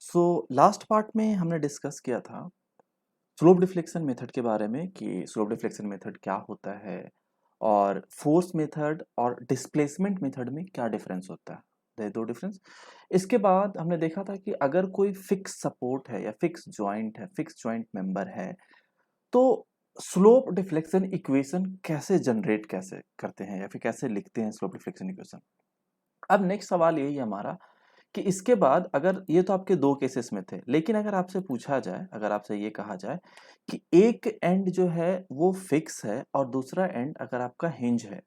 So last part में हमने discuss किया था स्लोप डिफ्लेक्शन मेथड के बारे में कि स्लोप डिफ्लेक्शन मेथड क्या होता है और फोर्स मेथड और डिस्प्लेसमेंट मेथड में क्या डिफरेंस होता है। दो डिफरेंस। इसके बाद हमने देखा था कि अगर कोई फिक्स सपोर्ट है या फिक्स जॉइंट है, फिक्स जॉइंट मेंबर है, तो स्लोप डिफ्लेक्शन इक्वेशन कैसे करते हैं या फिर कैसे लिखते हैं स्लोप डिफ्लेक्शन इक्वेशन। अब नेक्स्ट सवाल यही है हमारा कि इसके बाद अगर ये तो आपके दो केसेस में थे, लेकिन अगर आपसे पूछा जाए, अगर आपसे ये कहा जाए कि एक एंड जो है वो फिक्स है और दूसरा एंड अगर आपका हिंज है,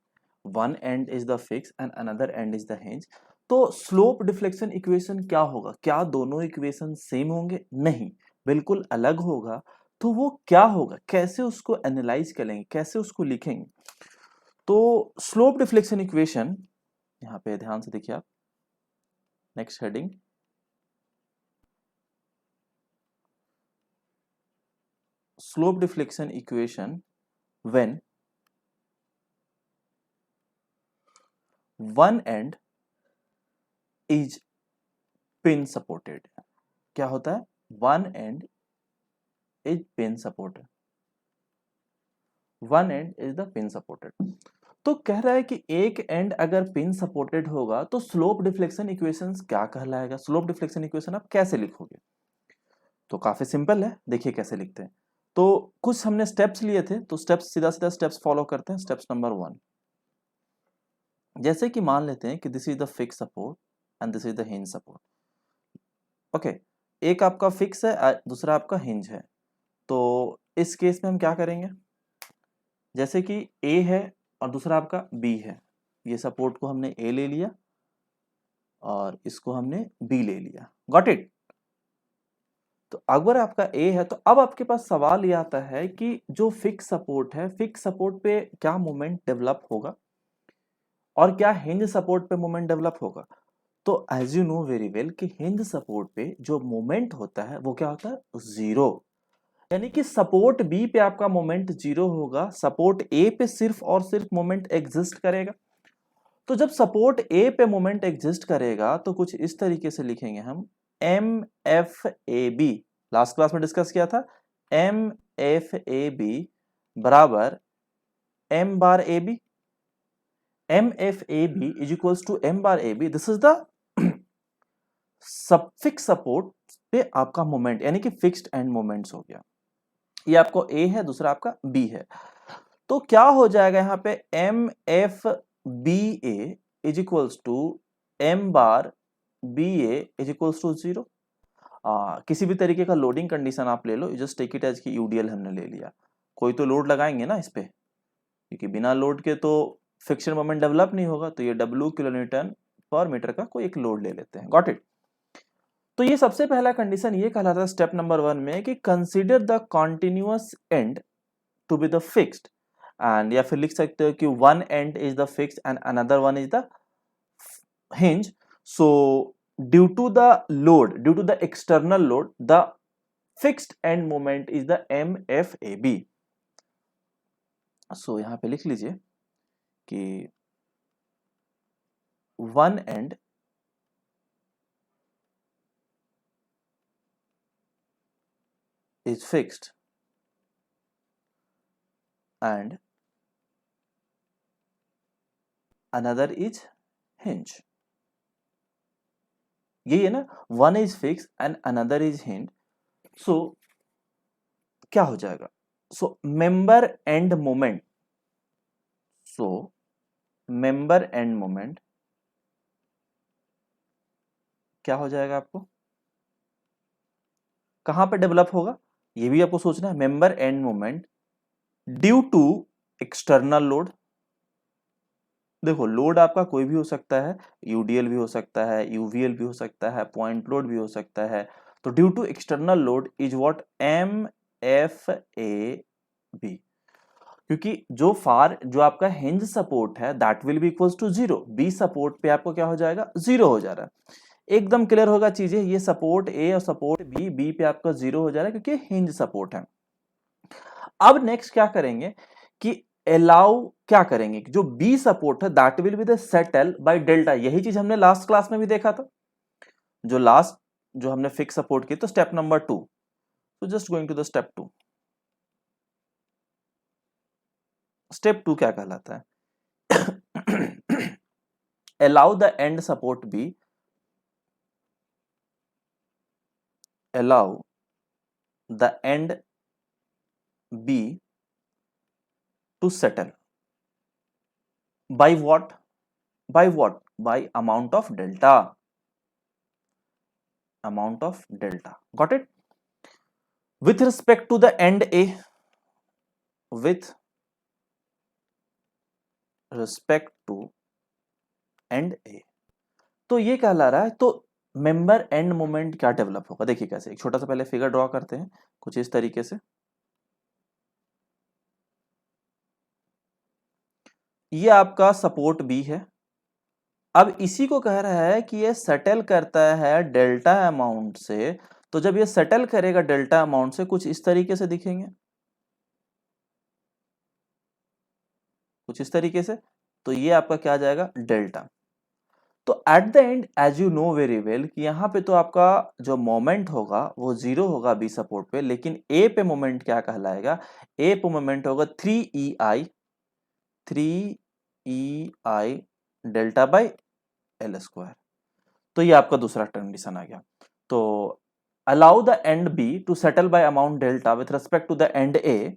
one end is the fix end another and is the hinge, तो स्लोप डिफ्लेक्शन इक्वेशन क्या होगा? क्या दोनों इक्वेशन सेम होंगे? नहीं, बिल्कुल अलग होगा। तो वो क्या होगा, कैसे उसको एनालाइज करेंगे, कैसे उसको लिखेंगे? तो स्लोप डिफ्लेक्शन इक्वेशन यहाँ पे ध्यान से देखिए आप, next heading, slope deflection equation when one end is pin supported। क्या होता है? one end is pin supported, one end is the pin supported। तो कह रहा है कि एक एंड अगर पिन सपोर्टेड होगा तो स्लोप डिफ्लेक्शन इक्वेशंस क्या कहलाएगा? स्लोप डिफ्लेक्शन इक्वेशन आप कैसे लिखोगे? तो काफी सिंपल है, देखिए कैसे लिखते हैं। तो कुछ हमने स्टेप्स लिए थे, तो स्टेप्स सीधा सीधा स्टेप्स फॉलो करते हैं। स्टेप्स नंबर 1, जैसे कि मान लेते हैं कि this is the fix support and this is the hinge support. Okay, एक आपका फिक्स है, दूसरा आपका हिंज है। तो इस केस में हम क्या करेंगे? जैसे कि ए है और दूसरा आपका बी है, ये सपोर्ट को हमने ए ले लिया और इसको हमने बी ले लिया। Got it? तो अगर आपका ए है तो अब आपके पास सवाल ये आता है कि जो फिक्स सपोर्ट है, फिक्स सपोर्ट पे क्या मोमेंट डेवलप होगा और क्या हिंज सपोर्ट पे मोमेंट डेवलप होगा? तो as you know very well कि हिंज सपोर्ट पे जो मोमेंट होता है वो क्या होता है? जीरो। यानी कि सपोर्ट बी पे आपका मोमेंट जीरो होगा, सपोर्ट ए पे सिर्फ और सिर्फ मोमेंट एग्जिस्ट करेगा। तो जब सपोर्ट ए पे मोमेंट एग्जिस्ट करेगा तो कुछ इस तरीके से लिखेंगे हम, M F A B. Last class में डिस्कस किया था, एम एफ ए बी बराबर M bar A B. M F A B is equals to M bar A B. This is the fix support पे आपका moment, यानी कि fixed end moments हो गया। ये आपको ए है, दूसरा आपका बी है। तो क्या हो जाएगा यहाँ पे? M F B A is equals to M bar B A is equals to zero. किसी भी तरीके का लोडिंग कंडीशन आप ले लो, जस्ट टेक इट एज की यूडीएल हमने ले लिया। कोई तो लोड लगाएंगे ना इस पे, क्योंकि बिना लोड के तो फ्रिक्शन मोमेंट डेवलप नहीं होगा। तो ये डब्ल्यू किलो न्यूटन पर मीटर का कोई एक लोड ले लेते हैं। Got it? तो ये सबसे पहला कंडीशन ये कहलाता है स्टेप नंबर 1 में कि consider the continuous end to be the fixed, and या फिर लिख सकते हो कि one end is the fixed end another one is the hinge. So due to the load, due to the external load, the fixed end moment is the M F A B. So यहां पे लिख लीजिए कि one end is fixed and another is hinge। यही है ना, one is fix end another is hinge. So क्या हो जाएगा? So member end moment, so member end moment क्या हो जाएगा? आपको कहां पे डेवलप होगा ये भी आपको सोचना है। Member end moment due to external load. देखो, लोड आपका कोई भी हो सकता है, यूडीएल भी हो सकता है, यूवीएल भी हो सकता है, पॉइंट लोड भी हो सकता है। तो due to external load is what? M F A B. क्योंकि जो आपका हिंज सपोर्ट है that will be equals to zero, B support पे आपको क्या हो जाएगा? जीरो हो जा रहा है। एकदम क्लियर होगा चीजें, ये सपोर्ट ए और सपोर्ट बी, बी पे आपका जीरो हो जा रहा है क्योंकि हिंज सपोर्ट है। अब नेक्स्ट क्या करेंगे कि अलाउ क्या करेंगे, जो बी सपोर्ट है that will be the settle by delta. यही चीज हमने लास्ट क्लास में भी देखा था। जो लास्ट जो हमने फिक्स सपोर्ट की, तो स्टेप नंबर 2, तो just going to the step 2। Step 2 क्या कहलाता है? allow the end support B, allow the end B to settle by what? By what? By amount of delta, amount of delta. Got it? With respect to the end A, with respect to end A, तो ये कहला रहा है, तो member end moment क्या develop होगा? देखिए कैसे, एक छोटा सा पहले फिगर ड्रॉ करते हैं कुछ इस तरीके से। ये आपका सपोर्ट बी है। अब इसी को कह रहा है कि ये सेटल करता है डेल्टा अमाउंट से, तो जब ये सेटल करेगा डेल्टा अमाउंट से, कुछ इस तरीके से दिखेंगे, कुछ इस तरीके से। तो ये आपका क्या आ जाएगा? डेल्टा। तो at the end as you know very well कि यहाँ पे तो आपका जो मोमेंट होगा वो 0 होगा बी सपोर्ट पे, लेकिन ए पे मोमेंट क्या कहलाएगा? ए पे मोमेंट होगा 3EI, 3EI delta by L square. तो ये आपका दूसरा कंडीशन आ गया। तो allow the end B to settle by amount delta with respect to the end A,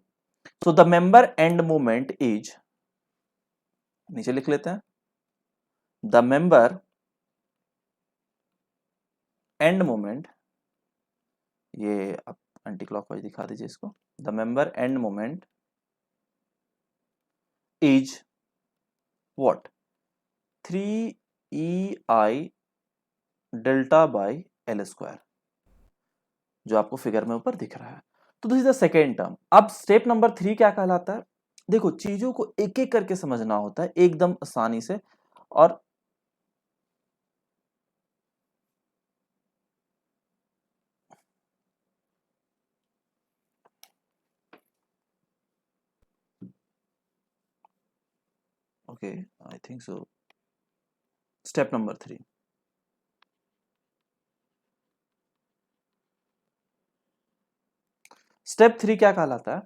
so the member end moment is, नीचे लिख लेते हैं, द मेंबर एंड मोमेंट, ये आप एंटी क्लॉकवाइज दिखा दीजिए इसको, the member end moment is what? 3EI delta by L square, जो आपको फिगर में ऊपर दिख रहा है। तो this is the second term. अब स्टेप नंबर 3 क्या कहलाता है? देखो, चीजों को एक एक करके समझना होता है एकदम आसानी से। और ओके, आई थिंक सो, स्टेप नंबर 3, स्टेप 3 क्या कहलाता है?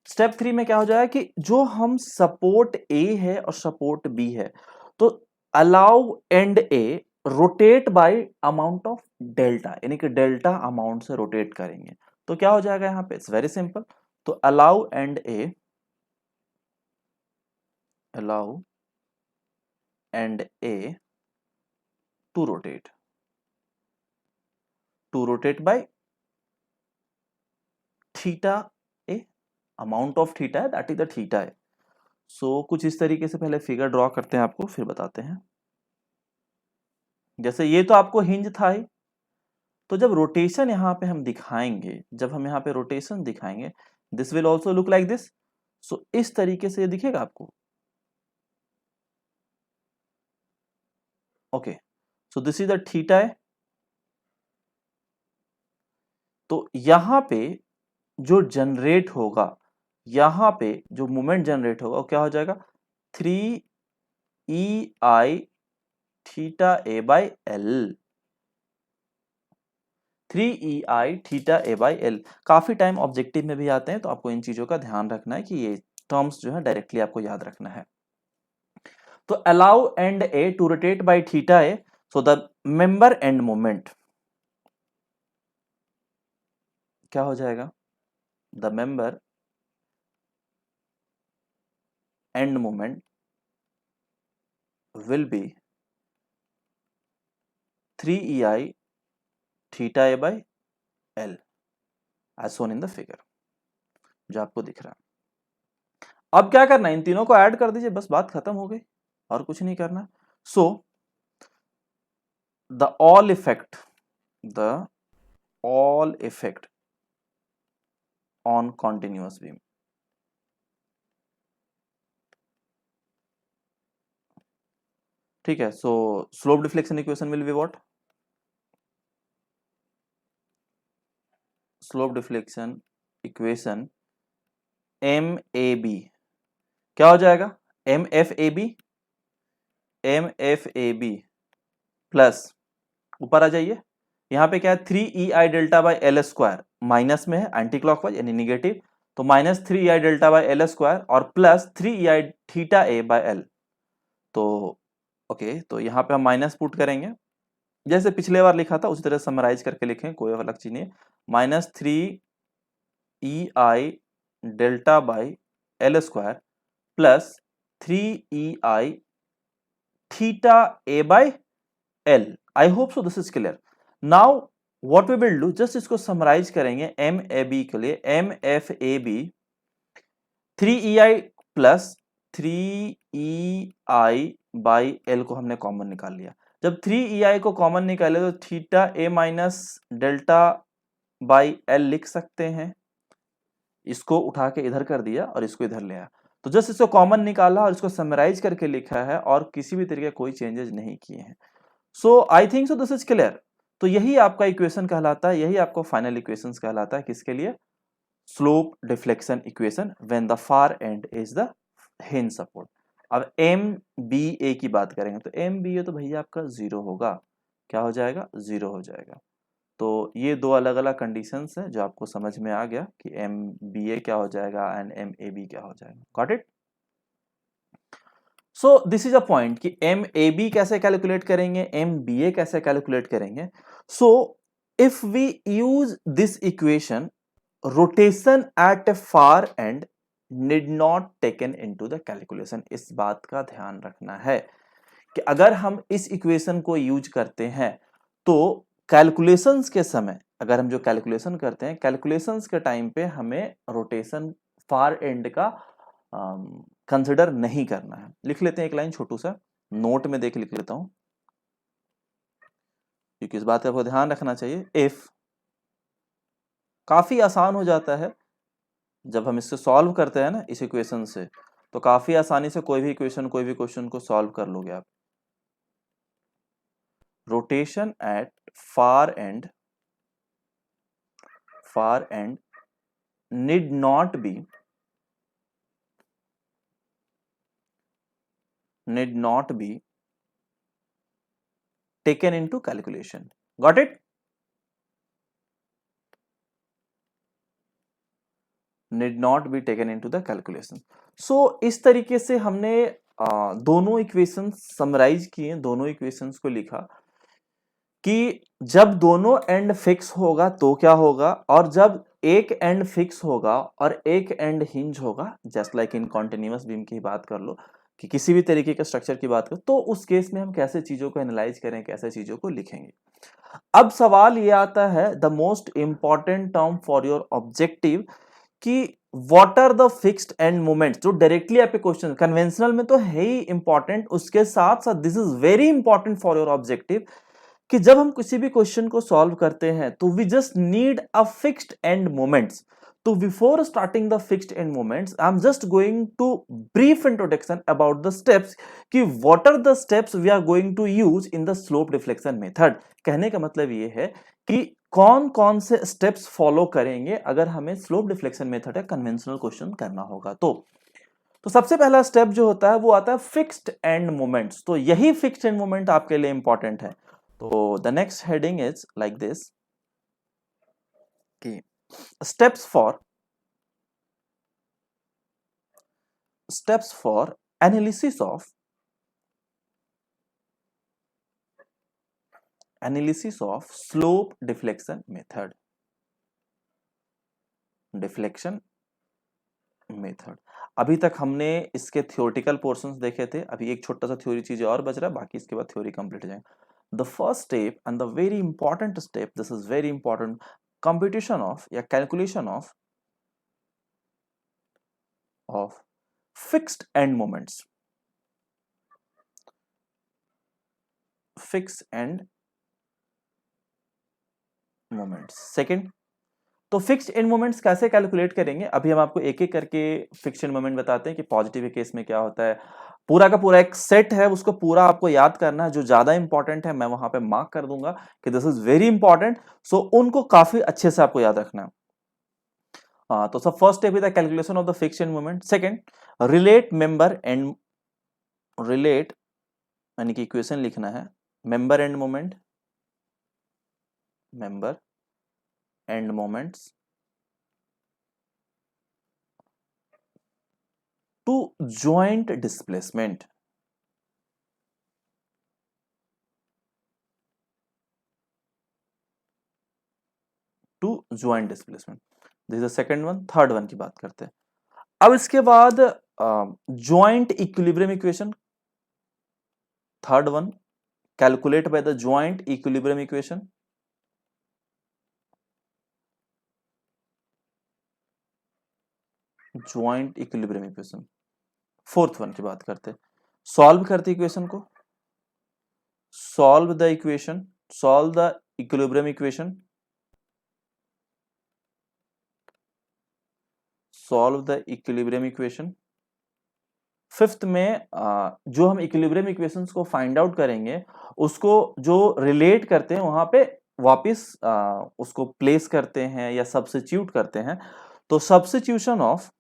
स्टेप 3 में क्या हो जाएगा कि जो हम सपोर्ट ए है और सपोर्ट बी है, तो allow end A rotate bye amount of delta, यानी कि डेल्टा अमाउंट से रोटेट करेंगे। तो क्या हो जाएगा यहां पे? It's very simple. तो allow end A, allow end A to rotate by theta A, amount of theta है, दैट इज द थीटा है। सो कुछ इस तरीके से पहले फिगर ड्रॉ करते हैं, आपको फिर बताते हैं। जैसे ये तो आपको हिंज था ही, तो जब रोटेशन यहां पे हम दिखाएंगे, जब हम यहां पे रोटेशन दिखाएंगे, this will also look like this. So इस तरीके से ये दिखेगा आपको। Okay, so this is the theta है। तो यहां पे जो जनरेट होगा, यहां पे जो मोमेंट जनरेट होगा वो क्या हो जाएगा? 3EI theta A by L, 3EI theta A by L. काफी टाइम ऑब्जेक्टिव में भी आते हैं, तो आपको इन चीजों का ध्यान रखना है कि ये टर्म्स जो है डायरेक्टली आपको याद रखना है। तो allow end A to rotate by theta A, so the member end moment क्या हो जाएगा? The member end moment will be 3EI theta A by L as shown in the figure, जो आपको दिख रहा है। अब क्या करना है? इन तीनों को ऐड कर दीजिए, बस बात खत्म हो गई, और कुछ नहीं करना। So the all effect, the all effect on continuous beam, ठीक है। So slope deflection equation will be what? Slope deflection equation M A B क्या हो जाएगा? MFAB, MFAB प्लस, ऊपर आ जाइए, यहाँ पे क्या है 3EI delta by L square minus में है एंटी क्लॉकवाइज यानी निगेटिव, तो minus 3EI delta by L square और plus 3EI theta A by L. तो ओके, तो यहाँ पे हम माइनस पुट करेंगे, जैसे पिछले बार लिखा था उसी तरह समराइज करके लिखें, कोई अलग चीज नहीं है। Minus 3EI delta by L square plus 3EI theta A by L. I hope so this is clear. Now what we will do, just इसको समराइज करेंगे एम ए बी के लिए। M F A B 3EI plus 3EI by L को हमने common निकाल लिया। जब 3EI को कॉमन निकाले तो theta A minus delta by L लिख सकते हैं। इसको उठा के इधर कर दिया और इसको इधर ले आया, तो जस्ट इसको कॉमन निकाला और इसको समराइज करके लिखा है और किसी भी तरीके कोई चेंजेस नहीं किए हैं। So I think so this is clear. तो यही आपका इक्वेशन कहलाता है, यही आपको फाइनल इक्वेशन कहलाता है। किसके लिए? Slope deflection equation when the far and is the hinge support. अब एम बी ए की बात करेंगे तो एम बी ए तो भैया आपका 0 होगा। क्या हो जाएगा? 0 हो जाएगा। तो ये दो अलग अलग कंडीशंस हैं जो आपको समझ में आ गया कि एम बी ए क्या हो जाएगा एंड एम ए बी क्या हो जाएगा। Got it? So this is a point कि एम ए बी कैसे कैलकुलेट करेंगे, एम बी ए कैसे कैलकुलेट करेंगे। So if we use this equation, rotation at a far end need not taken into the calculation। इस बात का ध्यान रखना है कि अगर हम इस इक्वेशन को यूज करते हैं तो कैलकुलेशंस के समय, अगर हम जो कैलकुलेशन करते हैं, कैलकुलेशंस के टाइम पे हमें रोटेशन फार एंड का कंसिडर नहीं करना है। लिख लेते हैं एक लाइन छोटू सा, नोट में देख लिख लेता हूं क्योंकि इस बात का आपको ध्यान रखना चाहिए। इफ काफी आसान हो जाता है जब हम इससे सॉल्व करते हैं ना इस इक्वेशन से, तो काफी आसानी से कोई भी इक्वेशन, कोई भी क्वेश्चन को सॉल्व कर लोगे आप। Rotation at far end need not be taken into calculation। Got it? need not be taken into the calculation। so इस तरीके से हमने दोनों इक्वेशंस समराइज किए, दोनों इक्वेशंस को लिखा कि जब दोनों एंड फिक्स होगा तो क्या होगा, और जब एक एंड फिक्स होगा और एक एंड हिंज होगा, just like in continuous beam की बात कर लो कि किसी भी तरीके के स्ट्रक्चर की बात करो, तो उस केस में हम कैसे चीजों को एनालाइज करें, कैसे चीजों को लिखेंगे। अब सवाल ये आता है, the most important term for your objective, कि what are the fixed end moments, जो डायरेक्टली आपके क्वेश्चन कन्वेंशनल में तो है ही इंपॉर्टेंट, उसके साथ साथ this is very important for your objective, कि जब हम किसी भी क्वेश्चन को सॉल्व करते हैं तो we just need a fixed end moments. तो before starting the fixed end moments, I am just going to brief introduction about the steps, कि what are the steps we are going to use in the slope deflection method. कहने का मतलब ये है कि कौन कौन से स्टेप्स फॉलो करेंगे अगर हमें स्लोप डिफ्लेक्शन मेथड या कन्वेंशनल क्वेश्चन करना होगा। तो सबसे पहला स्टेप जो होता है वो आता है फिक्स्ड एंड मोमेंट्स। तो यही फिक्स्ड एंड मोमेंट आपके लिए इंपॉर्टेंट है। तो the next heading is like this कि steps for analysis of slope deflection method. अभी तक हमने इसके थ्योरेटिकल पोर्शंस देखे थे, अभी एक छोटा सा थ्योरी चीज और बच रहा है, बाकी इसके बाद थ्योरी कंप्लीट हो जाएगा। The first step and the very important step, this is very important, computation of या calculation of fixed end moments। Second, तो फिक्स्ड एंड मोमेंट्स कैसे कैलकुलेट करेंगे, अभी हम आपको एक एक करके फिक्स्ड एंड मोमेंट बताते हैं कि पॉजिटिव के केस में क्या होता है। पूरा का पूरा एक सेट है, उसको पूरा आपको याद करना है। जो ज्यादा इंपॉर्टेंट है मैं वहां पे मार्क कर दूंगा कि दिस इज वेरी इंपॉर्टेंट, सो उनको काफी अच्छे से आपको याद रखना है। तो सब first step is the calculation of the fixed end moment. Second, relate यानी कि इक्वेशन लिखना है member end moment member end moments to joint displacement. To joint displacement, this is the second one. Third one की बात करते हैं। अब इसके बाद joint equilibrium equation, third one, calculate by the joint equilibrium equation. Joint equilibrium equation. Fourth one की बात करते हैं। सॉल्व करते इक्वेशन को, solve the equation, solve the equilibrium equation, solve the equilibrium equation. Fifth में जो हम इक्विलिब्रियम इक्वेशंस को फाइंड आउट करेंगे उसको जो रिलेट करते हैं वहां पे वापस उसको प्लेस करते हैं या सब्स्टिट्यूट करते हैं। तो substitution of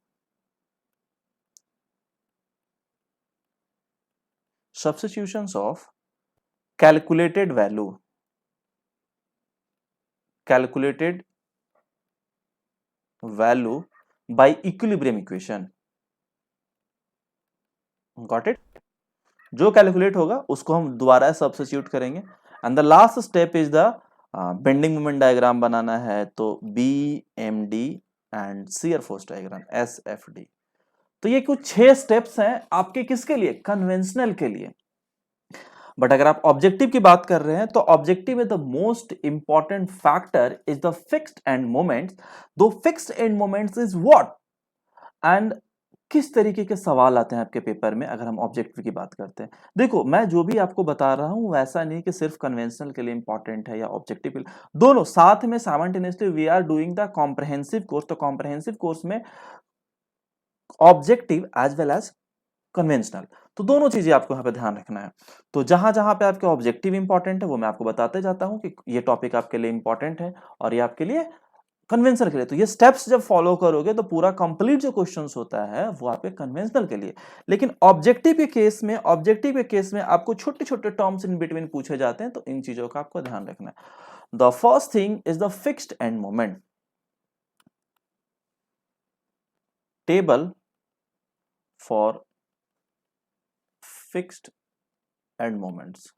substitutions of calculated value by equilibrium equation, got it? जो कैलकुलेट होगा उसको हम दोबारा सब्स्टिट्यूट करेंगे। And the last step is the bending moment diagram बनाना है, तो BMD and shear force diagram SFD। तो ये कुछ 6 स्टेप्स हैं आपके किसके लिए, कन्वेंशनल के लिए। बट अगर आप ऑब्जेक्टिव की बात कर रहे हैं तो ऑब्जेक्टिव में the most important factor is the fixed end moments. दो fixed end moments is what, and किस तरीके के सवाल आते हैं आपके पेपर में अगर हम ऑब्जेक्टिव की बात करते हैं। देखो मैं जो भी आपको बता रहा हूं वैसा नहीं कि सिर्फ कन्वेंशनल के लिए इंपॉर्टेंट है या ऑब्जेक्टिव के लिए, दोनों साथ में simultaneously we are doing the comprehensive course. तो कॉम्प्रहेंसिव कोर्स में objective as well as conventional, तो दोनों चीजें आपको यहाँ पे ध्यान रखना है। तो जहां जहां पे आपके ऑब्जेक्टिव इंपॉर्टेंट है वो मैं आपको बताते जाता हूं कि ये टॉपिक आपके लिए इंपॉर्टेंट है और ये आपके लिए कन्वेंशनल के लिए। तो ये स्टेप्स जब फॉलो करोगे तो पूरा कंप्लीट जो क्वेश्चंस होता है वो आपके कन्वेंशनल के लिए। लेकिन ऑब्जेक्टिव के केस में आपको छोटे छोटे टर्म्स इन बिटवीन पूछे जाते हैं, तो इन चीजों का आपको ध्यान रखना है। The first thing is the fixed end moment table for fixed end moments.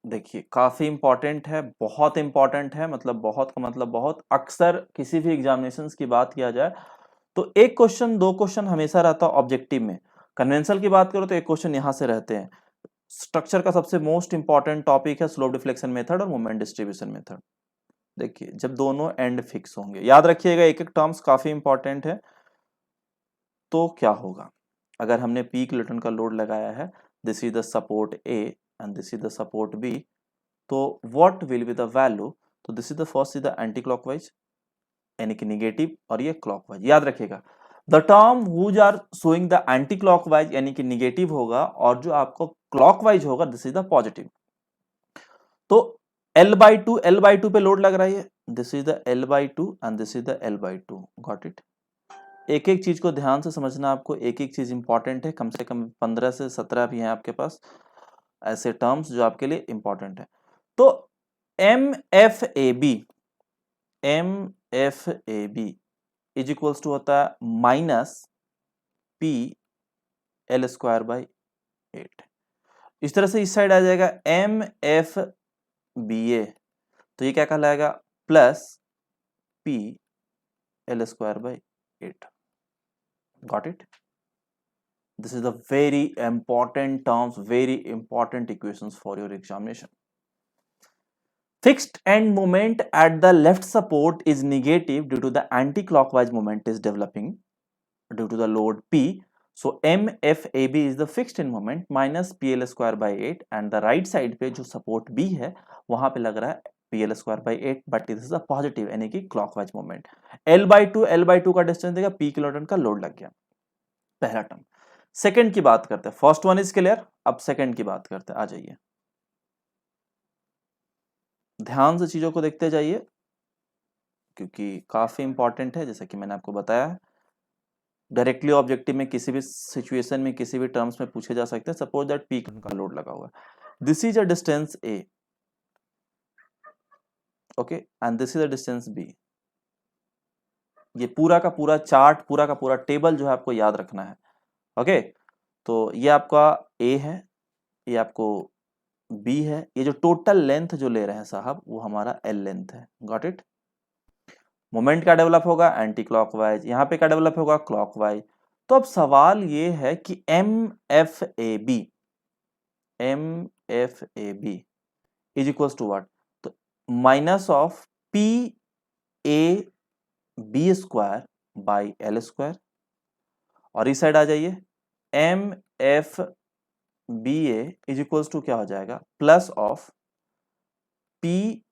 देखिए काफी इंपॉर्टेंट है, बहुत इंपॉर्टेंट है, मतलब बहुत का मतलब बहुत। अक्सर किसी भी एग्जामिनेशंस की बात किया जाए तो एक क्वेश्चन दो क्वेश्चन हमेशा रहता है ऑब्जेक्टिव में। कन्वेंशनल की बात करो तो एक क्वेश्चन यहां से रहते हैं। स्ट्रक्चर का सबसे मोस्ट इंपॉर्टेंट टॉपिक है स्लोप डिफ्लेक्शन मेथड और मोमेंट डिस्ट्रीब्यूशन मेथड। देखिए जब दोनों एंड फिक्स होंगे, याद रखिएगा एक एक टर्म्स काफी इंपॉर्टेंट है। तो क्या होगा अगर हमने पी किलोटन का लोड लगाया है, this is the support A and this is the support B, तो what will be the value. तो this is the first is the anti clockwise यानी कि निगेटिव और ये क्लॉकवाइज। याद रखिएगा the term whose are showing the anti clockwise यानी कि निगेटिव होगा और जो आपको क्लॉकवाइज होगा दिस इज द पॉजिटिव। तो L/2 पे लोड लग रही है, this is the L/2 and this is the L/2, got it. एक एक चीज को ध्यान से समझना, आपको एक एक चीज इंपॉर्टेंट है, कम से कम 15 से 17 भी हैं आपके पास ऐसे टर्म्स जो आपके लिए इंपॉर्टेंट है। तो MFAB इज इक्वल्स टू होता है -P/L²/8। इस तरह से इस साइड आ जाएगा MFBA, तो ये क्या कहलाएगा +P/L²/8, got it. This is the very important terms, very important equations for your examination. Fixed end moment at the left support is negative due to the anti-clockwise moment is developing due to the load P. So MFAB is the fixed end moment minus PL²/8 and the right side पे जो support B है वहां पे लग रहा है PL²/8 but this is a positive यानी कि clockwise moment। L/2 का डिस्टेंस देगा, P किलोन्यूटन का लोड लग गया, पहला टर्म। सेकंड की बात करते हैं, फर्स्ट वन इज क्लियर, अब सेकंड की बात करते हैं। आ जाइए ध्यान से चीजों को देखते जाइए क्योंकि काफी इंपॉर्टेंट है। जैसे कि मैंने आपको बताया डायरेक्टली ऑब्जेक्टिव में किसी भी सिचुएशन में किसी भी टर्म्स में पूछे जा सकते हैं। सपोज दैट पी का लोड लगा हुआ है, this is a distance A okay, and this is the distance B. ये पूरा का पूरा चार्ट, पूरा का पूरा टेबल जो है आपको याद रखना है। ओके, तो ये आपका ए है, ये आपको बी है, ये जो टोटल लेंथ जो ले रहे हैं साहब वो हमारा एल लेंथ है। Got it. मोमेंट क्या डेवलप होगा, एंटी क्लॉकवाइज। यहाँ पे क्या डेवलप होगा, क्लॉकवाइज। तो अब सवाल ये है कि M F A B is equals to what, तो minus of P A B square by L square, और इस साइड आ जाइए, M F B A is equals to क्या हो जाएगा, plus of P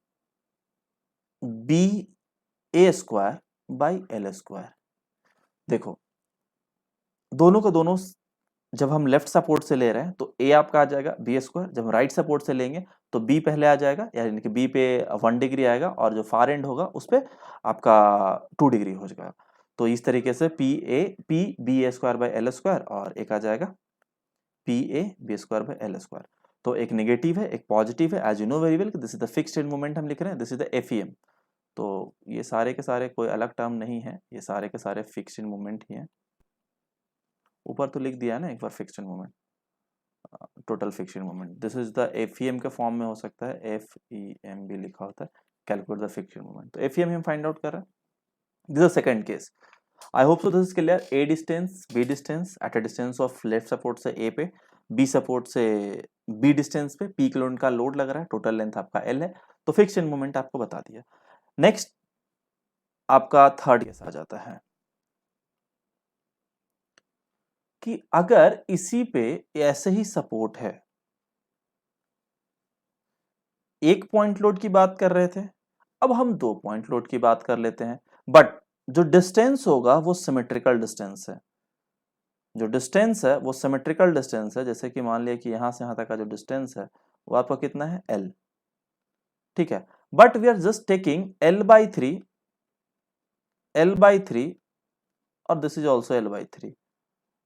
B A square by L square. देखो दोनों को दोनों जब हम लेफ्ट सपोर्ट से ले रहे हैं तो ए आपका आ जाएगा बी स्क्वायर, जब हम राइट सपोर्ट से लेंगे तो बी पहले आ जाएगा, यानी कि बी पे 1 डिग्री आएगा और जो फार एंड होगा उस पर आपका 2 डिग्री हो जाएगा। तो इस तरीके से P B A square by L square, और एक आ जाएगा P A B square by L square. तो एक नेगेटिव है एक पॉजिटिव है, as you know very well, this is the fixed end moment हम लिख रहे हैं, दिस इज द एफईएम। तो ये सारे के सारे कोई अलग टर्म नहीं है, ये सारे के सारे फिक्स्ड एंड मोमेंट ही हैं। ऊपर तो लिख दिया है ना एक बार fixed end moment, total fixed moment. This is the FEM के फॉर्म में हो सकता है, एफ ई एम भी लिखा होता है, कैलकुलेट द फिक्स्ड मोमेंट। तो एफईएम हम फाइंड आउट कर रहे हैं। This is second case. I hope so this is clear. A distance B distance at a distance of left support से ए पे, बी सपोर्ट से बी डिस्टेंस पे, P kilo का लोड लग रहा है, टोटल लेंथ आपका एल है, तो फिक्स्ड मोमेंट आपको बता दिया। नेक्स्ट आपका थर्ड केस आ जाता है कि अगर इसी पे ऐसे ही सपोर्ट है, एक पॉइंट लोड की बात कर रहे थे, अब हम 2 पॉइंट लोड की बात कर लेते हैं, बट जो डिस्टेंस होगा वो सिमेट्रिकल डिस्टेंस है। जो डिस्टेंस है वो सिमेट्रिकल डिस्टेंस है, जैसे कि मान लिया कि यहां से यहां तक का जो डिस्टेंस है वो आपका कितना है, एल। ठीक है, but we are just taking L by three और this is also L by three.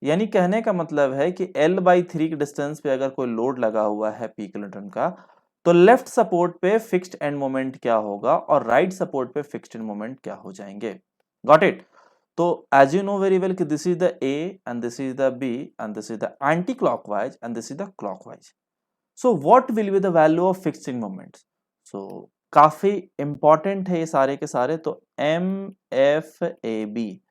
यानी कहने का मतलब है कि एल बाई थ्री के डिस्टेंस पे अगर कोई लोड लगा हुआ है पी किलोन्यूटन का, तो लेफ्ट सपोर्ट पे फिक्स्ड एंड मोमेंट क्या होगा और राइट सपोर्ट पे फिक्स्ड एंड मोमेंट क्या हो जाएंगे। Got it. तो as you know very well कि this is the A and this is the B and this is the anti clockwise and this is the clockwise. So what will be the value of fixed moments. So काफी important है ये सारे के सारे। तो M F A B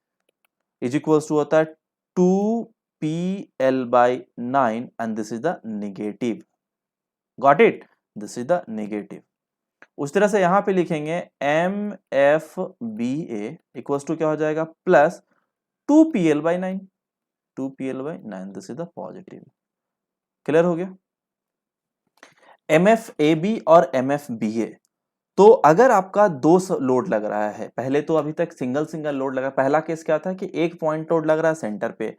is equals to होता है 2pl/9 and this is the negative. Got it? This is the negative. उस तरह से यहां पे लिखेंगे MFBA इक्वल्स टू क्या हो जाएगा, plus 2pl/9, 2pl/9, this is the positive. Clear हो गया। MFAB और MFBA, तो अगर आपका 2 लोड लग रहा है, पहले तो अभी तक सिंगल सिंगल लोड लगा, पहला केस क्या था कि एक पॉइंट लोड लग रहा है सेंटर पे,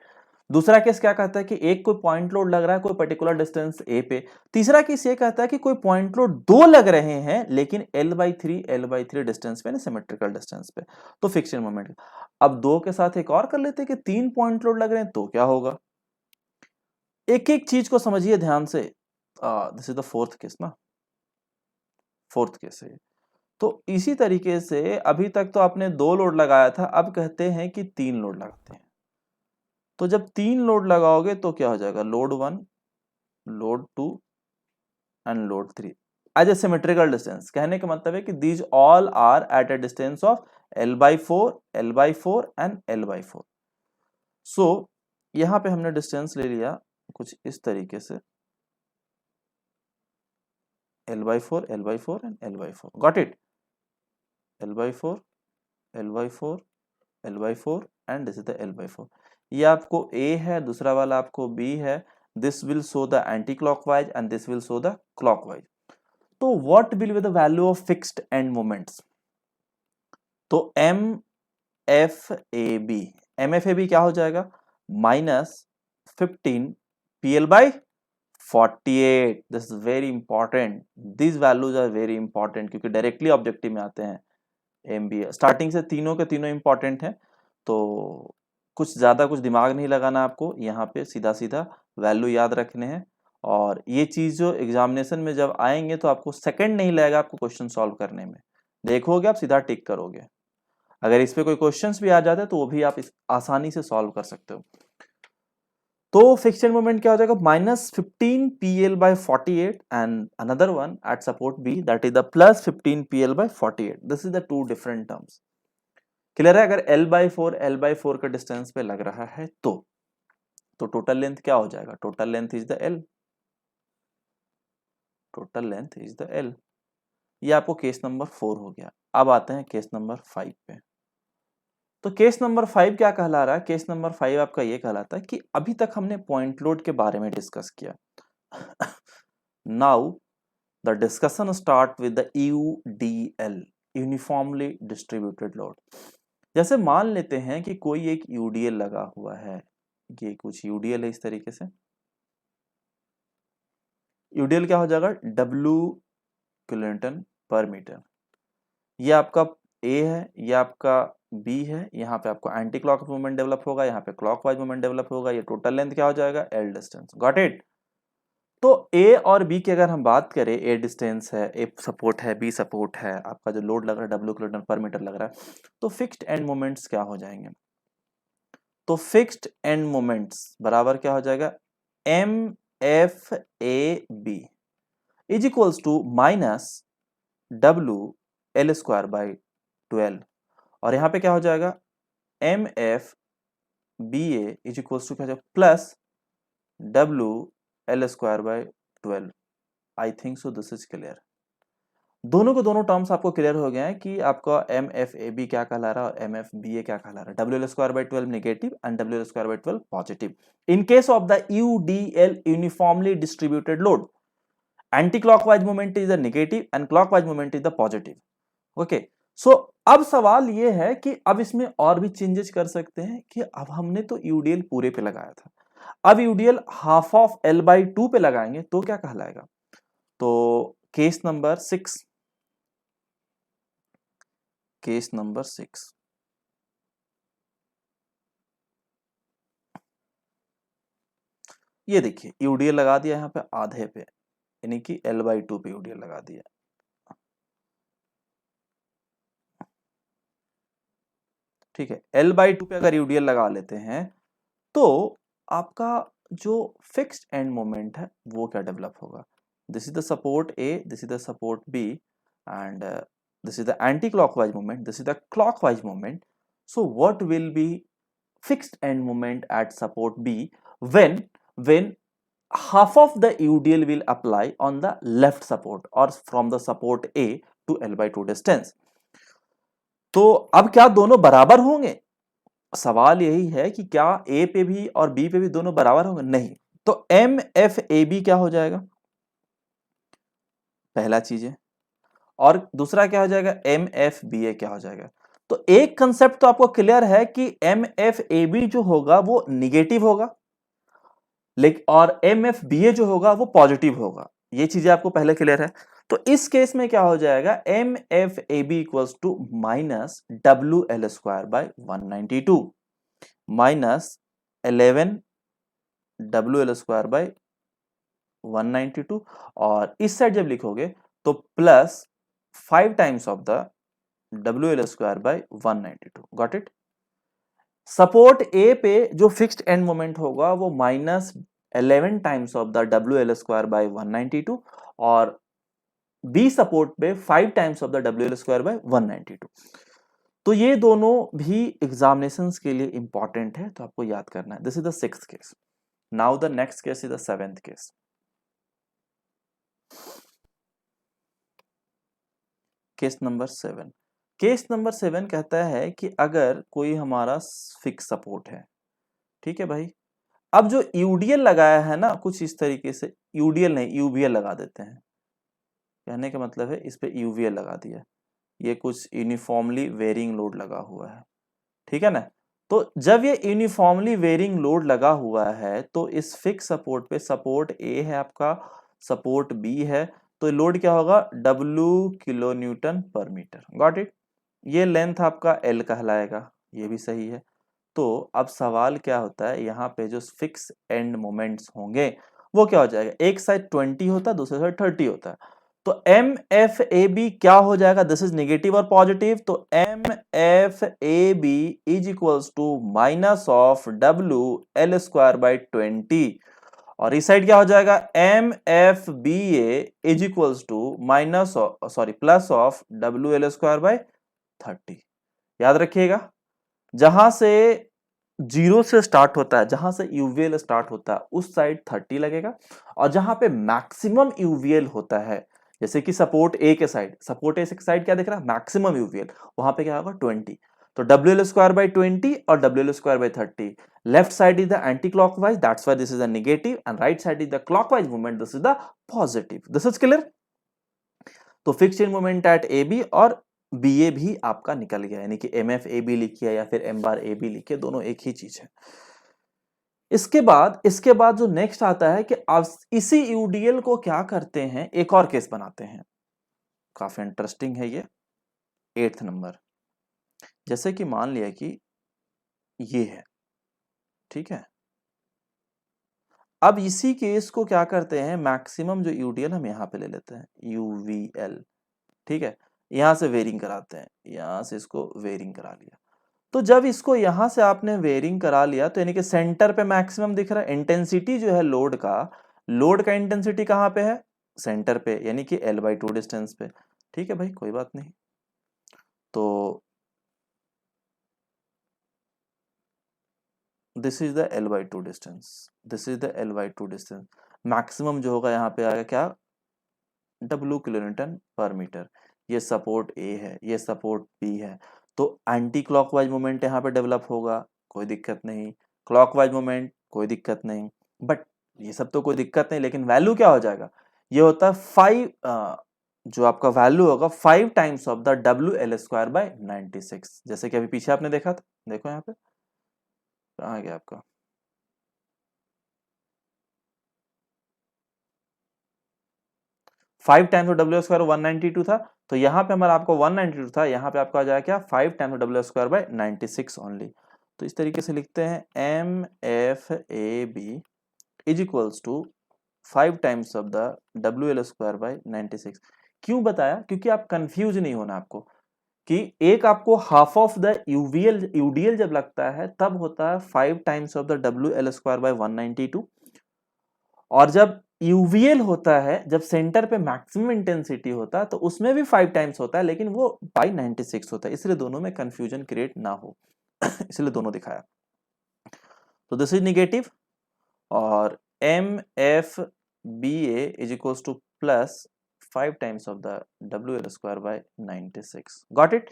दूसरा केस क्या कहता है कि एक कोई पॉइंट लोड लग रहा है कोई पर्टिकुलर डिस्टेंस ए पे, तीसरा केस ये कहता है कि कोई पॉइंट लोड 2 लग रहे हैं लेकिन L/3 डिस्टेंस पे, सिमेट्रिकल डिस्टेंस पे, तो फिक्स्ड मोमेंट। अब 2 के साथ एक और कर लेते हैं कि 3 पॉइंट लोड लग रहे हैं तो क्या होगा। एक एक चीज को समझिए ध्यान से। This is the fourth case ना, फोर्थ केस है। तो इसी तरीके से अभी तक तो आपने 2 लोड लगाया था, अब कहते हैं कि 3 लोड लगाते हैं। तो जब 3 लोड लगाओगे तो क्या हो जाएगा, load 1, load 2 and load 3 as a symmetrical distance. कहने का मतलब है कि these all are at a distance of L/4, L/4 and L/4। So यहां पे हमने डिस्टेंस ले लिया कुछ इस तरीके से, L/4, L/4 and L/4। Got it. L/4, L/4, L/4 and this is the L/4। ये आपको A है, दूसरा वाला आपको B है। This will show the anti clockwise and this will show the clockwise. तो what will be the value of fixed end moments. तो MFAB क्या हो जाएगा, -15pl/48। This is very important, this values are very important क्योंकि directly objective में आते हैं। MBA starting से तीनों के तीनों इंपॉर्टेंट हैं, तो कुछ ज्यादा कुछ दिमाग नहीं लगाना आपको, यहाँ पे सीधा सीधा वैल्यू याद रखने हैं। और ये चीज जो एग्जामिनेशन में जब आएंगे तो आपको सेकंड नहीं लगेगा आपको क्वेश्चन सॉल्व करने में। देखोगे आप सीधा टिक करोगे। अगर इस पे कोई क्वेश्चंस भी आ जाते हैं तो वो भी आप आसानी से सॉल्व कर सकते हो। तो फिक्स्ड एंड मोमेंट क्या हो जाएगा, -15 PL/48 and another one at support B that is the +15 PL/48। This is the two different terms. Clear है? अगर L/4 का डिस्टेंस पे लग रहा है तो टोटल लेंथ क्या हो जाएगा, total length is the L, total length is the L। ये आपको केस नंबर 4 हो गया। अब आते हैं केस नंबर 5 पे। तो केस नंबर 5 क्या कहला रहा है, केस नंबर 5 आपका ये कहलाता है कि अभी तक हमने पॉइंट लोड के बारे में डिस्कस किया। Now the discussion start with the UDL, uniformly distributed load. जैसे मान लेते हैं कि कोई एक UDL लगा हुआ है, ये कुछ UDL है इस तरीके से। UDL क्या हो जाएगा, W किलोन्यूटन पर मीटर। ये आपका A है, ये आपका B है, यहाँ पे आपको एंटी क्लॉक मूवमेंट डेवलप होगा, यहाँ पे क्लॉकवाइज मूवमेंट डेवलप होगा। ये टोटल लेंथ क्या हो जाएगा, L डिस्टेंस। Got it? तो A और B की अगर हम बात करें, A डिस्टेंस है, A सपोर्ट है, B सपोर्ट है, आपका जो लोड लग रहा है W किलोन्यूटन पर मीटर लग रहा है, तो फिक्स्ड एंड मोमेंट्स क्या हो जाएंगे, तो फिक्स्ड एंड मोमेंट्स बराबर क्या हो जाएगा, MFAB is equals to -WL² 12। और यहाँ पे क्या हो जाएगा, MFBA इज इक्वल्स टू क्या हो जाएगा, +WL² 12। I think so this is clear. दोनों के दोनों टर्म्स आपको क्लियर हो गए हैं कि आपका MFAB क्या कहला रहा है और MFBA क्या कहला रहा है। WL² 12 negative and WL² 12 positive. In case of the UDL uniformly distributed load, anti clockwise movement is the negative and clockwise movement is the positive. Okay, so अब सवाल ये है कि अब इसमें और भी चेंजेस कर सकते हैं कि अब हमने तो UDL पूरे पे लगाया था, अब UDL हाफ ऑफ L/2 पे लगाएंगे तो क्या कहलाएगा। तो केस नंबर 6, केस नंबर 6, ये देखिए UDL लगा दिया यहाँ पे आधे पे, यानी कि L/2 पे UDL लगा दिया। ठीक है, L/2 पे अगर UDL लगा लेते हैं तो आपका जो फिक्स्ड एंड मोमेंट है वो क्या डेवलप होगा। This is the support A, this is the support B and this is the anti clockwise movement, this is the clockwise movement. So what will B fixed end moment at support B when half of the UDL will apply on the left support or from the support A to L/2 distance। तो अब क्या दोनों बराबर होंगे, सवाल यही है कि क्या A पे भी और B पे भी दोनों बराबर होंगे, नहीं। तो MFAB क्या हो जाएगा, पहला चीज है, और दूसरा क्या हो जाएगा, MFBA क्या हो जाएगा। तो एक कंसेप्ट तो आपको क्लियर है कि MFAB जो होगा वो निगेटिव होगा, लेकिन और MFBA जो होगा वो पॉजिटिव होगा। ये चीजें आपको पहले क्लियर है। तो इस केस में क्या हो जाएगा, MFAB equals to -WL² 192 -11 WL² 192, और इस साइड जब लिखोगे तो +5 times of the WL² 192। Got it? Support A पे जो फिक्स्ड एंड मोमेंट होगा वो -11 टाइम्स ऑफ द WL² 192, और B सपोर्ट पे 5 टाइम्स ऑफ द WL² 192। तो ये दोनों भी एग्जामिनेशंस के लिए इंपॉर्टेंट है, तो आपको याद करना है। This is the 6th case. Now the next case is the 7th case. Case number 7, case number 7 कहता है कि अगर कोई हमारा फिक्स सपोर्ट है, ठीक है भाई, अब जो UDL लगाया है ना कुछ इस तरीके से, UDL नहीं UVL लगा देते हैं, कहने का मतलब है इस पे UVL लगा दिया, ये कुछ यूनिफॉर्मली वेरिंग लोड लगा हुआ है, ठीक है ना। तो जब ये यूनिफॉर्मली वेरिंग लोड लगा हुआ है तो इस फिक्स सपोर्ट पे, सपोर्ट A है आपका, सपोर्ट B है, तो लोड क्या होगा, W किलो न्यूटन पर मीटर। Got it? ये लेंथ आपका L कहलाएगा, ये भी सही है। तो अब सवाल क्या होता है, यहाँ पे जो फिक्स एंड मोमेंट्स होंगे वो क्या हो जाएगा, एक साइड 20 होता है, दूसरे साइड 30 होता है। तो एम एफ ए बी क्या हो जाएगा, दिस इज नेगेटिव और पॉजिटिव, तो M F A B is equals to minus of W L square by 20, और इस साइड क्या हो जाएगा, M F B A is equals to minus sorry plus of W L square by 30। याद रखिएगा, जहां से जीरो से स्टार्ट होता है, जहां से यूवीएल स्टार्ट होता है उस साइड 30 लगेगा, और जहां पे मैक्सिमम यूवीएल होता है, जैसे कि सपोर्ट ए के साइड, सपोर्ट ए के साइड क्या दिख रहा है, मैक्सिमम यूवीएल, वहां पे क्या होगा 20, तो डब्ल्यू एल स्क्वायर बाई 20 और W L square by 30, left side is the anti clockwise, that's why this is the negative, and right side is the clockwise movement, this is the positive. This is clear. तो fixed end movement at A B और B A भी आपका निकल गया, यानी कि M F A B लिखिए या फिर एम बार ए बी लिखिए, दोनों एक ही चीज है। इसके बाद जो नेक्स्ट आता है कि आप इसी यूडीएल को क्या करते हैं, एक और केस बनाते हैं, काफी इंटरेस्टिंग है ये, 8th नंबर। जैसे कि मान लिया कि ये है, ठीक है, अब इसी केस को क्या करते हैं, मैक्सिमम जो यूडीएल हम यहां पे ले लेते हैं, यूवीएल, ठीक है, यहां से वेरिंग कराते हैं, यहां से इसको वेरिंग करा लिया, तो जब इसको यहां से आपने वेरिंग करा लिया, तो यानी कि सेंटर पे मैक्सिमम दिख रहा है, इंटेंसिटी जो है लोड का इंटेंसिटी कहां पे है, सेंटर पे, यानी कि L/2 डिस्टेंस पे। ठीक है भाई, कोई बात नहीं। तो this is the L/2 distance, this is the L/2 distance, maximum जो होगा यहाँ पे आएगा क्या, W किलोन्यूटन पर मीटर। ये सपोर्ट A है, ये सपोर्ट B है, तो एंटी क्लॉकवाइज मोमेंट यहाँ पे डेवलप होगा, कोई दिक्कत नहीं, क्लॉकवाइज मोमेंट कोई दिक्कत नहीं, बट ये सब तो कोई दिक्कत नहीं, लेकिन वैल्यू क्या हो जाएगा, ये होता है 5, जो आपका वैल्यू होगा 5 times of the W L square by 96, जैसे कि अभी पीछे आपने देखा था, देखो यहाँ पे कहाँ गया आपका, 5 टाइम्स ऑफ डब्ल्यू स्क्वायर 192 था, तो यहाँ पे हमारा आपको 192 था, यहाँ पे आपका आ जाएगा क्या, 5 times of W square by 96 only. तो इस तरीके से लिखते हैं M F A B is equals to 5 times of the W L square by 96। क्यों बताया, क्योंकि आप कंफ्यूज नहीं होना आपको, कि एक आपको half of the UVL UDL जब लगता है तब होता है 5 times of the W L square by 192, और जब यूवीएल होता है, जब सेंटर पे मैक्सिमम इंटेंसिटी होता है, तो उसमें भी 5 टाइम्स होता है, लेकिन वो बाई 96 होता है, इसलिए दोनों में कंफ्यूजन क्रिएट ना हो इसलिए दोनों दिखाया। तो दिस इज नेगेटिव, और M F B A is equals to plus 5 times of the W L square by 96। Got it.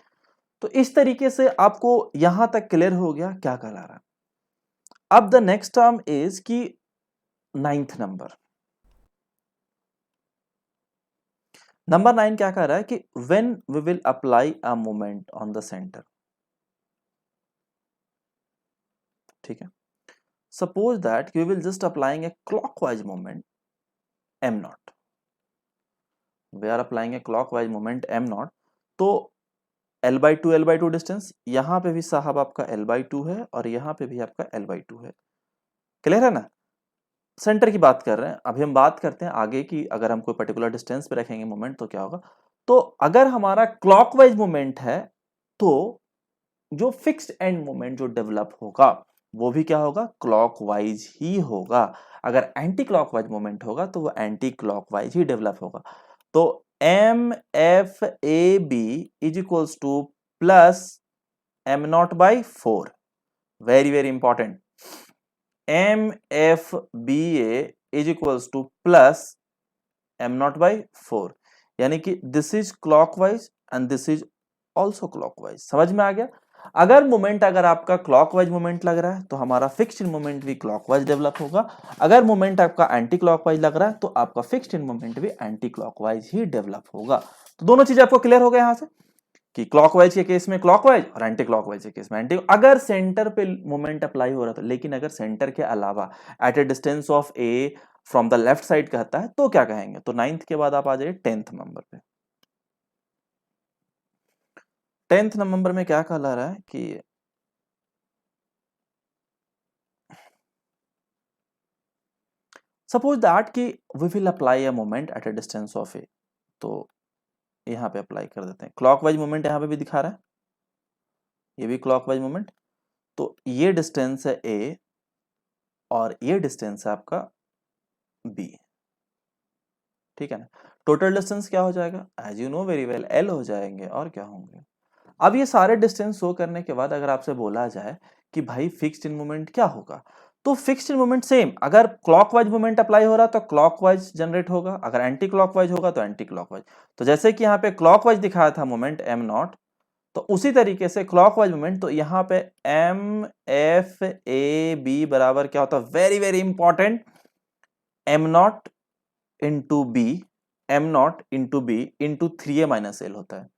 तो इस तरीके से आपको यहां तक क्लियर हो गया क्या कहला रहा है। अब द नेक्स्ट टर्म इज कि 9th नंबर, नंबर 9 क्या कह रहा है कि when we will apply a moment on the centre, ठीक है, suppose that we will just applying a clockwise moment M naught, we are applying a clockwise moment M naught, तो L/2 distance, यहां पे भी साहब आपका L/2 है और यहां पे भी आपका L/2 है, क्लियर है ना। सेंटर की बात कर रहे हैं, अभी हम बात करते हैं आगे की, अगर हम कोई पर्टिकुलर डिस्टेंस पे रखेंगे मोमेंट तो क्या होगा। तो अगर हमारा क्लॉकवाइज मोमेंट है, तो जो फिक्स्ड एंड मोमेंट जो डेवलप होगा वो भी क्या होगा, क्लॉकवाइज ही होगा। अगर एंटी क्लॉकवाइज मोमेंट होगा तो वो एंटी क्लॉकवाइज ही डेवलप होगा। तो M F A B is equals to plus M naught by 4, very very important, M F B A is equals to plus M naught by 4, यानी कि this is clockwise and this is also clockwise. समझ में आ गया। अगर moment अगर आपका clockwise moment लग रहा है तो हमारा फिक्स्ड मोमेंट भी क्लॉकवाइज डेवलप होगा, अगर मोमेंट आपका एंटी क्लॉकवाइज लग रहा है तो आपका फिक्स्ड मोमेंट भी एंटी क्लॉकवाइज ही डेवलप होगा। तो दोनों चीज आपको क्लियर हो गया यहां से, कि क्लॉकवाइज के केस में क्लॉकवाइज और एंटी क्लॉकवाइज के केस में एंटी, अगर सेंटर पे मोमेंट अप्लाई हो रहा था, लेकिन अगर सेंटर के अलावा at a distance of A from the left side कहता है तो क्या कहेंगे। तो 9th के बाद आप आ जाइए 10th नंबर पे। 10th नंबर में क्या कहला रहा है कि सपोज दैट कि we will apply a moment at a distance of A, तो यहाँ पे अप्लाई कर देते हैं। क्लॉकवाइज मोमेंट यहाँ पे भी दिखा रहा है, ये भी क्लॉकवाइज मोमेंट। तो ये डिस्टेंस है ए और ये डिस्टेंस है आपका बी, ठीक है ना। टोटल डिस्टेंस क्या हो जाएगा, as you know very well, L हो जाएंगे और क्या होंगे। अब ये सारे डिस्टेंस शो करने के बाद अगर आपसे बोला जाए कि भाई फिक्स्ड इन मोमेंट क्या होगा, तो फिक्स्ड इन मोमेंट सेम, अगर क्लॉकवाइज मोमेंट अप्लाई हो रहा तो क्लॉकवाइज जनरेट होगा, अगर एंटी क्लॉकवाइज होगा तो एंटी क्लॉकवाइज। तो जैसे कि यहाँ पे क्लॉकवाइज दिखाया था मोमेंट एम नॉट, तो उसी तरीके से क्लॉकवाइज मोमेंट, तो यहाँ पे एम एफ ए बी बराबर क्या होता है, very very important, M naught into B, M naught into B into 3a minus L होता है,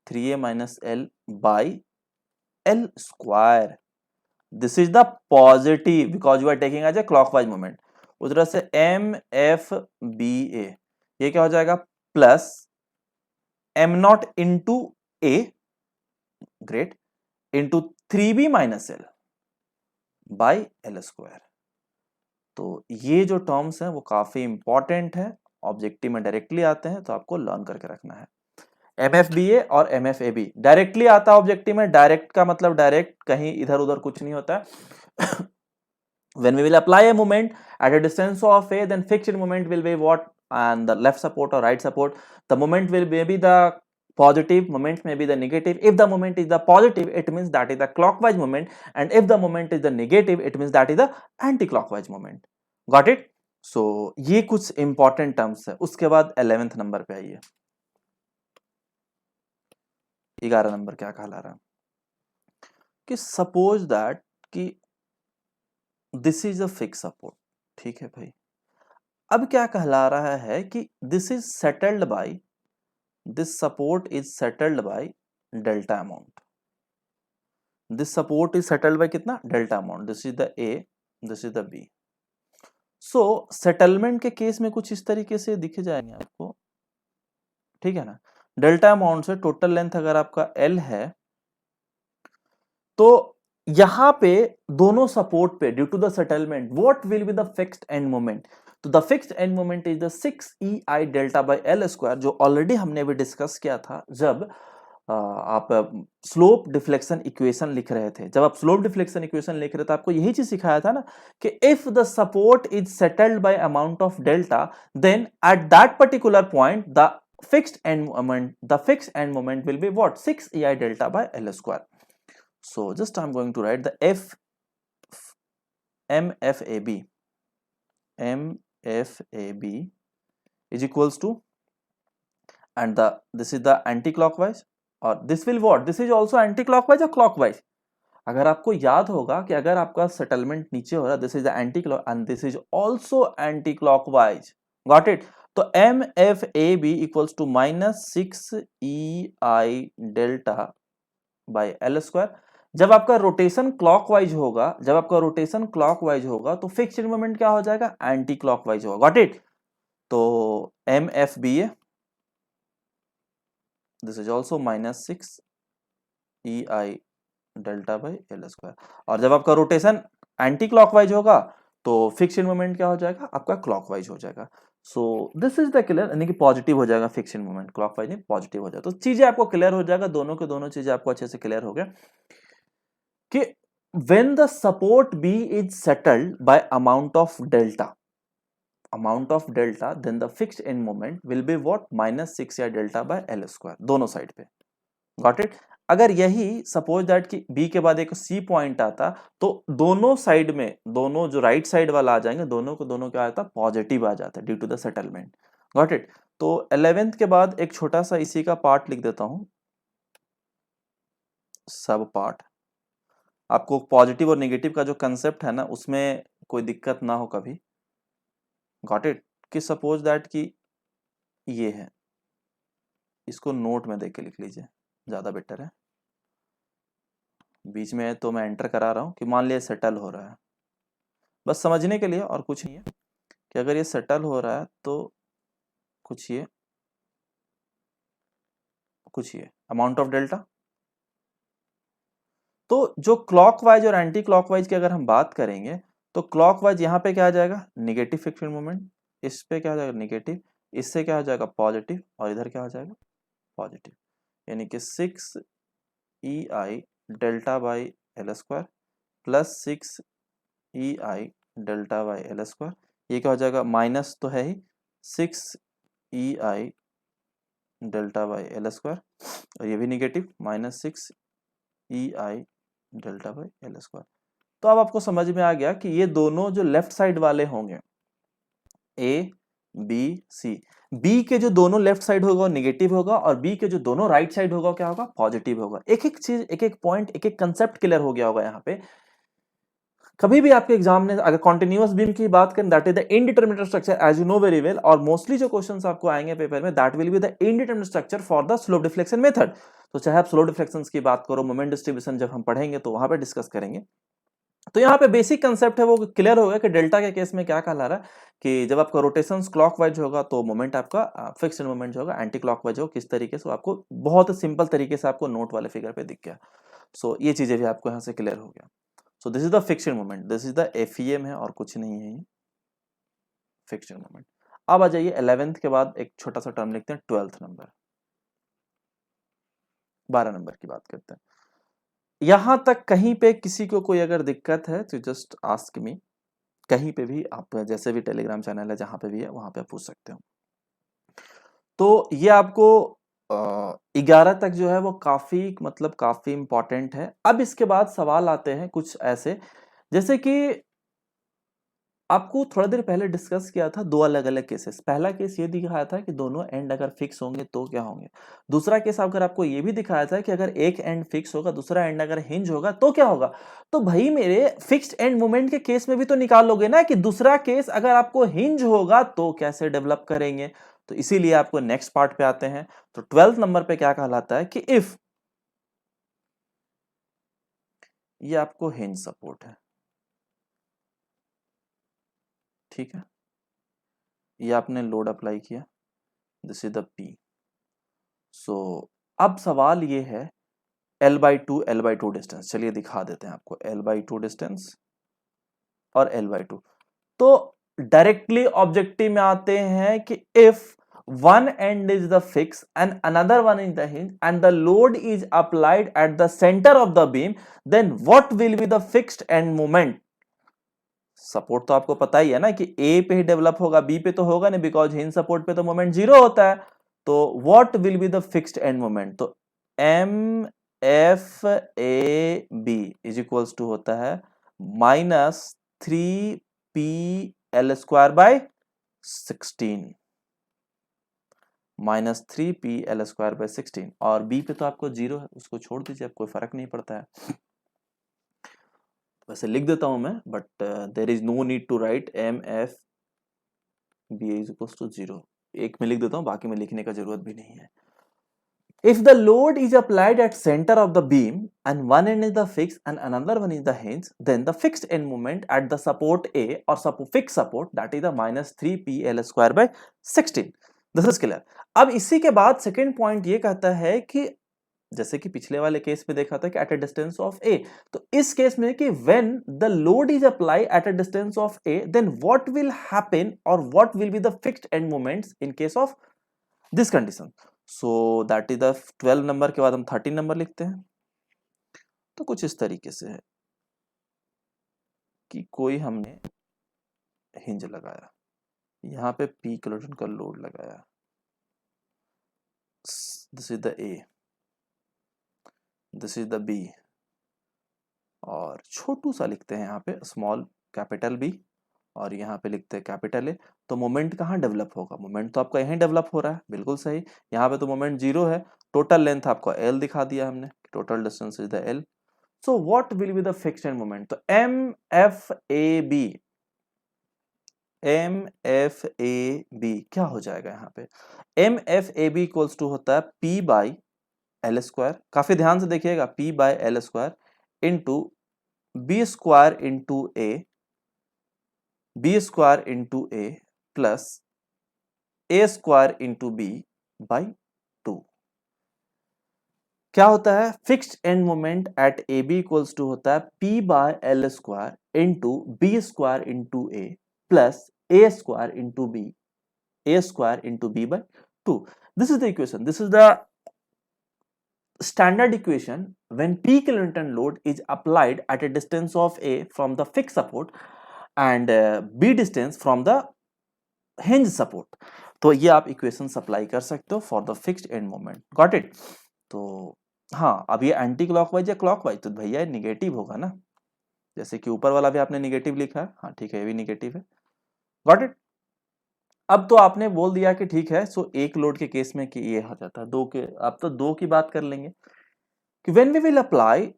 3a minus L by L square. This is the positive because you are taking as a clockwise moment. उधर से M F B ए, ये क्या हो जाएगा, plus M naught into A, great, into 3b minus L by L square. तो ये जो terms हैं वो काफी इंपॉर्टेंट है, ऑब्जेक्टिव में डायरेक्टली आते हैं, तो आपको लर्न करके रखना है। MFBA और MFAB डायरेक्टली आता है ऑब्जेक्टिव में, डायरेक्ट का मतलब डायरेक्ट, कहीं इधर उधर कुछ नहीं होता है। When we will apply a moment at a distance of a, then fixed moment will be what, and the left support or right support. The moment will be the positive, moment may be the negative. If the moment is the positive, it means that is the clockwise moment, and if the moment is the negative, it means that is the anti-clockwise moment. Got it? So ये कुछ important terms है। उसके बाद 11th number पे आइए, 11 number क्या कहला रहा है कि सपोज दैट कि this is a fix support, ठीक है भाई। अब क्या कहला रहा है कि this is settled by, this support is settled by delta amount, this support is settled by कितना, delta amount, this is the A, this is the B. So settlement के केस में कुछ इस तरीके से दिखे जाएंगे आपको, ठीक है ना। डेल्टा अमाउंट से टोटल लेंथ अगर आपका एल है, तो यहां पे दोनों सपोर्ट पे due to the settlement what will be the fixed end moment, तो the fixed end moment is the 6EI delta by L square, जो ऑलरेडी हमने भी डिस्कस किया था जब आप स्लोप डिफ्लेक्शन इक्वेशन लिख रहे थे। जब आप स्लोप डिफ्लेक्शन इक्वेशन लिख रहे थे आपको यही चीज सिखाया था ना कि if the support is settled by amount of delta, then at that particular point the fixed end moment will be what, 6EI delta by L square. So just I'm going to write the MFAB is equals to, and this is the anti-clockwise, और this will what, this is also anti-clockwise or clockwise। अगर आपको याद होगा कि अगर आपका settlement नीचे हो रहा है, this is the anticlock and this is also anticlockwise, got it. तो MFAB equals to -6EI delta by L square. जब आपका रोटेशन क्लॉकवाइज होगा, जब आपका रोटेशन क्लॉकवाइज होगा तो फिक्स्ड मोमेंट क्या हो जाएगा, एंटी क्लॉकवाइज होगा, गॉट इट। तो MFBA this is also -6EI delta by L square, और जब आपका रोटेशन एंटी क्लॉकवाइज होगा तो फिक्स्ड मोमेंट क्या हो जाएगा, आपका क्लॉकवाइज हो जाएगा। सो दिस इज द क्लियर, यानी कि पॉजिटिव हो जाएगा फिक्स्ड मोमेंट, क्लॉकवाइज नहीं पॉजिटिव हो जाएगा। तो चीजें आपको क्लियर हो जाएगा, दोनों के दोनों चीजें आपको अच्छे से क्लियर हो गया कि when the support B is settled by amount of delta, then the fixed end moment will be what, -6EI delta by L square, दोनों साइड पे, गॉट इट। अगर यही सपोज दैट कि बी के बाद एक सी पॉइंट आता तो दोनों साइड में, दोनों जो राइट साइड वाला आ जाएंगे, दोनों को दोनों क्या आता, पॉजिटिव आ जाता है due to the settlement, got it. तो 11th के बाद एक छोटा सा इसी का पार्ट लिख देता हूं, सब पार्ट। आपको पॉजिटिव और नेगेटिव का जो कंसेप्ट है ना, उसमें कोई दिक्कत ना हो कभी, गॉट इट। कि सपोज दैट कि ये है, इसको नोट में देख के लिख लीजिए, ज्यादा बेटर है। बीच में तो मैं एंटर करा रहा हूं कि मान लिया सेटल हो रहा है, बस समझने के लिए, और कुछ नहीं है कि अगर ये सेटल हो रहा है तो कुछ ये अमाउंट ऑफ डेल्टा। तो जो क्लॉकवाइज और एंटी क्लॉकवाइज की अगर हम बात करेंगे तो क्लॉकवाइज यहाँ पे क्या आ जाएगा, नेगेटिव फिक्स्ड मोमेंट, इस पे क्या आ जाएगा, नेगेटिव, इससे क्या हो जाएगा पॉजिटिव और इधर क्या हो जाएगा पॉजिटिव, यानी कि 6 EI delta by L square plus 6 EI delta by L square, ये क्या हो जाएगा माइनस तो है ही 6 EI delta by L square, और ये भी negative minus 6 EI delta by L square. तो अब आपको समझ में आ गया कि ये दोनों जो लेफ्ट साइड वाले होंगे ए बी सी, बी के जो दोनों लेफ्ट साइड होगा वो निगेटिव होगा और बी के जो दोनों राइट साइड होगा क्या होगा पॉजिटिव होगा। एक एक चीज एक एक पॉइंट एक एक कंसेप्ट क्लियर हो गया होगा यहाँ पे। कभी भी आपके एग्जाम में अगर कॉन्टिन्यूअस बीम की बात करें that is the indeterminate structure as you know very well, और मोस्टली जो क्वेश्चंस आपको आएंगे पेपर में that will be the indeterminate structure for the slope deflection method. तो चाहे आप स्लोप डिफ्लेक्शंस की बात करो, मोमेंट डिस्ट्रीब्यूशन जब हम पढ़ेंगे तो वहां पे डिस्कस करेंगे। तो यहाँ पे बेसिक कंसेप्ट है वो क्लियर हो गया कि डेल्टा के केस में क्या कहला रहा है कि जब आपका रोटेशन क्लॉकवाइज होगा तो मोमेंट आपका फिक्स्ड मोमेंट होगा, एंटी क्लॉकवाइज होगा किस तरीके से, आपको बहुत सिंपल तरीके से आपको नोट वाले फिगर पे दिख गया। सो ये चीजें भी आपको यहाँ से क्लियर हो गया। सो this is the fixed moment, this is the FEM है और कुछ नहीं है ये फिक्स्ड मोमेंट। अब आ जाइए 11th के बाद एक छोटा सा टर्म लिखते हैं 12th नंबर, 12 नंबर की बात करते हैं। यहां तक कहीं पे किसी को कोई अगर दिक्कत है तो जस्ट आस्क मी, कहीं पे भी आप जैसे भी टेलीग्राम चैनल है जहां पे भी है वहां पे आप पूछ सकते हो। तो ये आपको 11 तक जो है वो काफी मतलब काफी इंपॉर्टेंट है। अब इसके बाद सवाल आते हैं कुछ ऐसे, जैसे कि आपको थोड़ा देर पहले डिस्कस किया था दो अलग अलग केसेस। पहला केस ये दिखाया था कि दोनों एंड अगर फिक्स होंगे तो क्या होंगे। दूसरा केस अगर आपको ये भी दिखाया था कि अगर एक एंड फिक्स होगा दूसरा एंड अगर हिंज होगा तो क्या होगा। तो भाई मेरे फिक्स्ड एंड मोमेंट के केस में भी तो निकालोगे ना कि दूसरा केस अगर आपको हिंज होगा तो कैसे डेवलप करेंगे। तो इसीलिए आपको नेक्स्ट पार्ट पे आते हैं। तो 12th नंबर पे क्या कहलाता है कि इफ ये आपको हिंज सपोर्ट है, ठीक है, ये आपने लोड अप्लाई किया, दिस इज द P। सो अब सवाल ये है L/2 डिस्टेंस, चलिए दिखा देते हैं आपको L/2 डिस्टेंस और L/2। तो डायरेक्टली ऑब्जेक्टिव में आते हैं कि if one end is the fix and another one is the hinge and the load is applied at the center of the beam, then what will be the fixed end moment। Support तो आपको पता ही है ना कि ए पे ही develop होगा, B पे तो होगा नहीं बिकॉज हिंज सपोर्ट पे तो मोमेंट जीरो होता है। तो what will be the fixed end moment, तो MFAB इज इक्वल्स टू होता है -3PL² बाय 16, -3PL² बाय 16, और बी पे तो आपको जीरो है उसको छोड़ दीजिए, अब कोई फर्क नहीं पड़ता है। वैसे लिख देता हूं मैं but there is no need to write MFB is equals to 0, एक में लिख देता हूं बाकी में लिखने का जरूरत भी नहीं है। If the load is applied at center of the beam and one end is the fixed and another one is the hinge, then the fixed end moment at the support A or fixed support that is the -3PL² by 16। This is clear। अब इसी के बाद second point ये कहता है कि जैसे कि पिछले वाले केस में देखा था कि at a distance of A, तो इस केस में कि when the load is apply at a distance of A then what will happen और what will be the fixed end moments in case of this condition. So that is the 12 number के बाद हम 13 number लिखते हैं। तो कुछ इस तरीके से है कि कोई हमने हिंज लगाया, यहां पे P किलोन्यूटन का लोड लगाया, this is the A, this is the B, और छोटू सा लिखते हैं यहाँ पे स्मॉल कैपिटल B और यहाँ पे लिखते हैं कैपिटल A। तो मोमेंट कहाँ डेवलप होगा, मोमेंट तो आपका यहीं डेवलप हो रहा है, बिल्कुल सही। यहाँ पे तो मोमेंट जीरो है, टोटल लेंथ आपको L दिखा दिया हमने, total distance is the L। So what will be the fixed end moment, तो MFAB क्या हो जाएगा यहाँ पे, MFAB इक्वल्स टू होता है P/L², काफी ध्यान से देखिएगा, P/L² into B² into A plus A² into B/2। क्या होता है, fixed end moment at AB equals to होता है P/L² into B² into A plus A² into B a square into b by 2. This is the equation. This is the standard equation when p kilonewton load is applied at a distance of a from the fixed support and b distance from the hinge support. तो ये आप equation apply कर सकते हो for the fixed end moment. Got it. तो हाँ, अब ये एंटी क्लॉकवाइज या क्लॉकवाइज, तो भैया निगेटिव होगा ना, जैसे कि ऊपर वाला भी आपने निगेटिव लिखा है. हाँ ठीक है, ये भी निगेटिव है. Got it. अब तो आपने बोल दिया कि ठीक है, सो एक लोड के केस में कि ये हो जाता है, दो के, आप तो दो की बात कर लेंगे कि when we will apply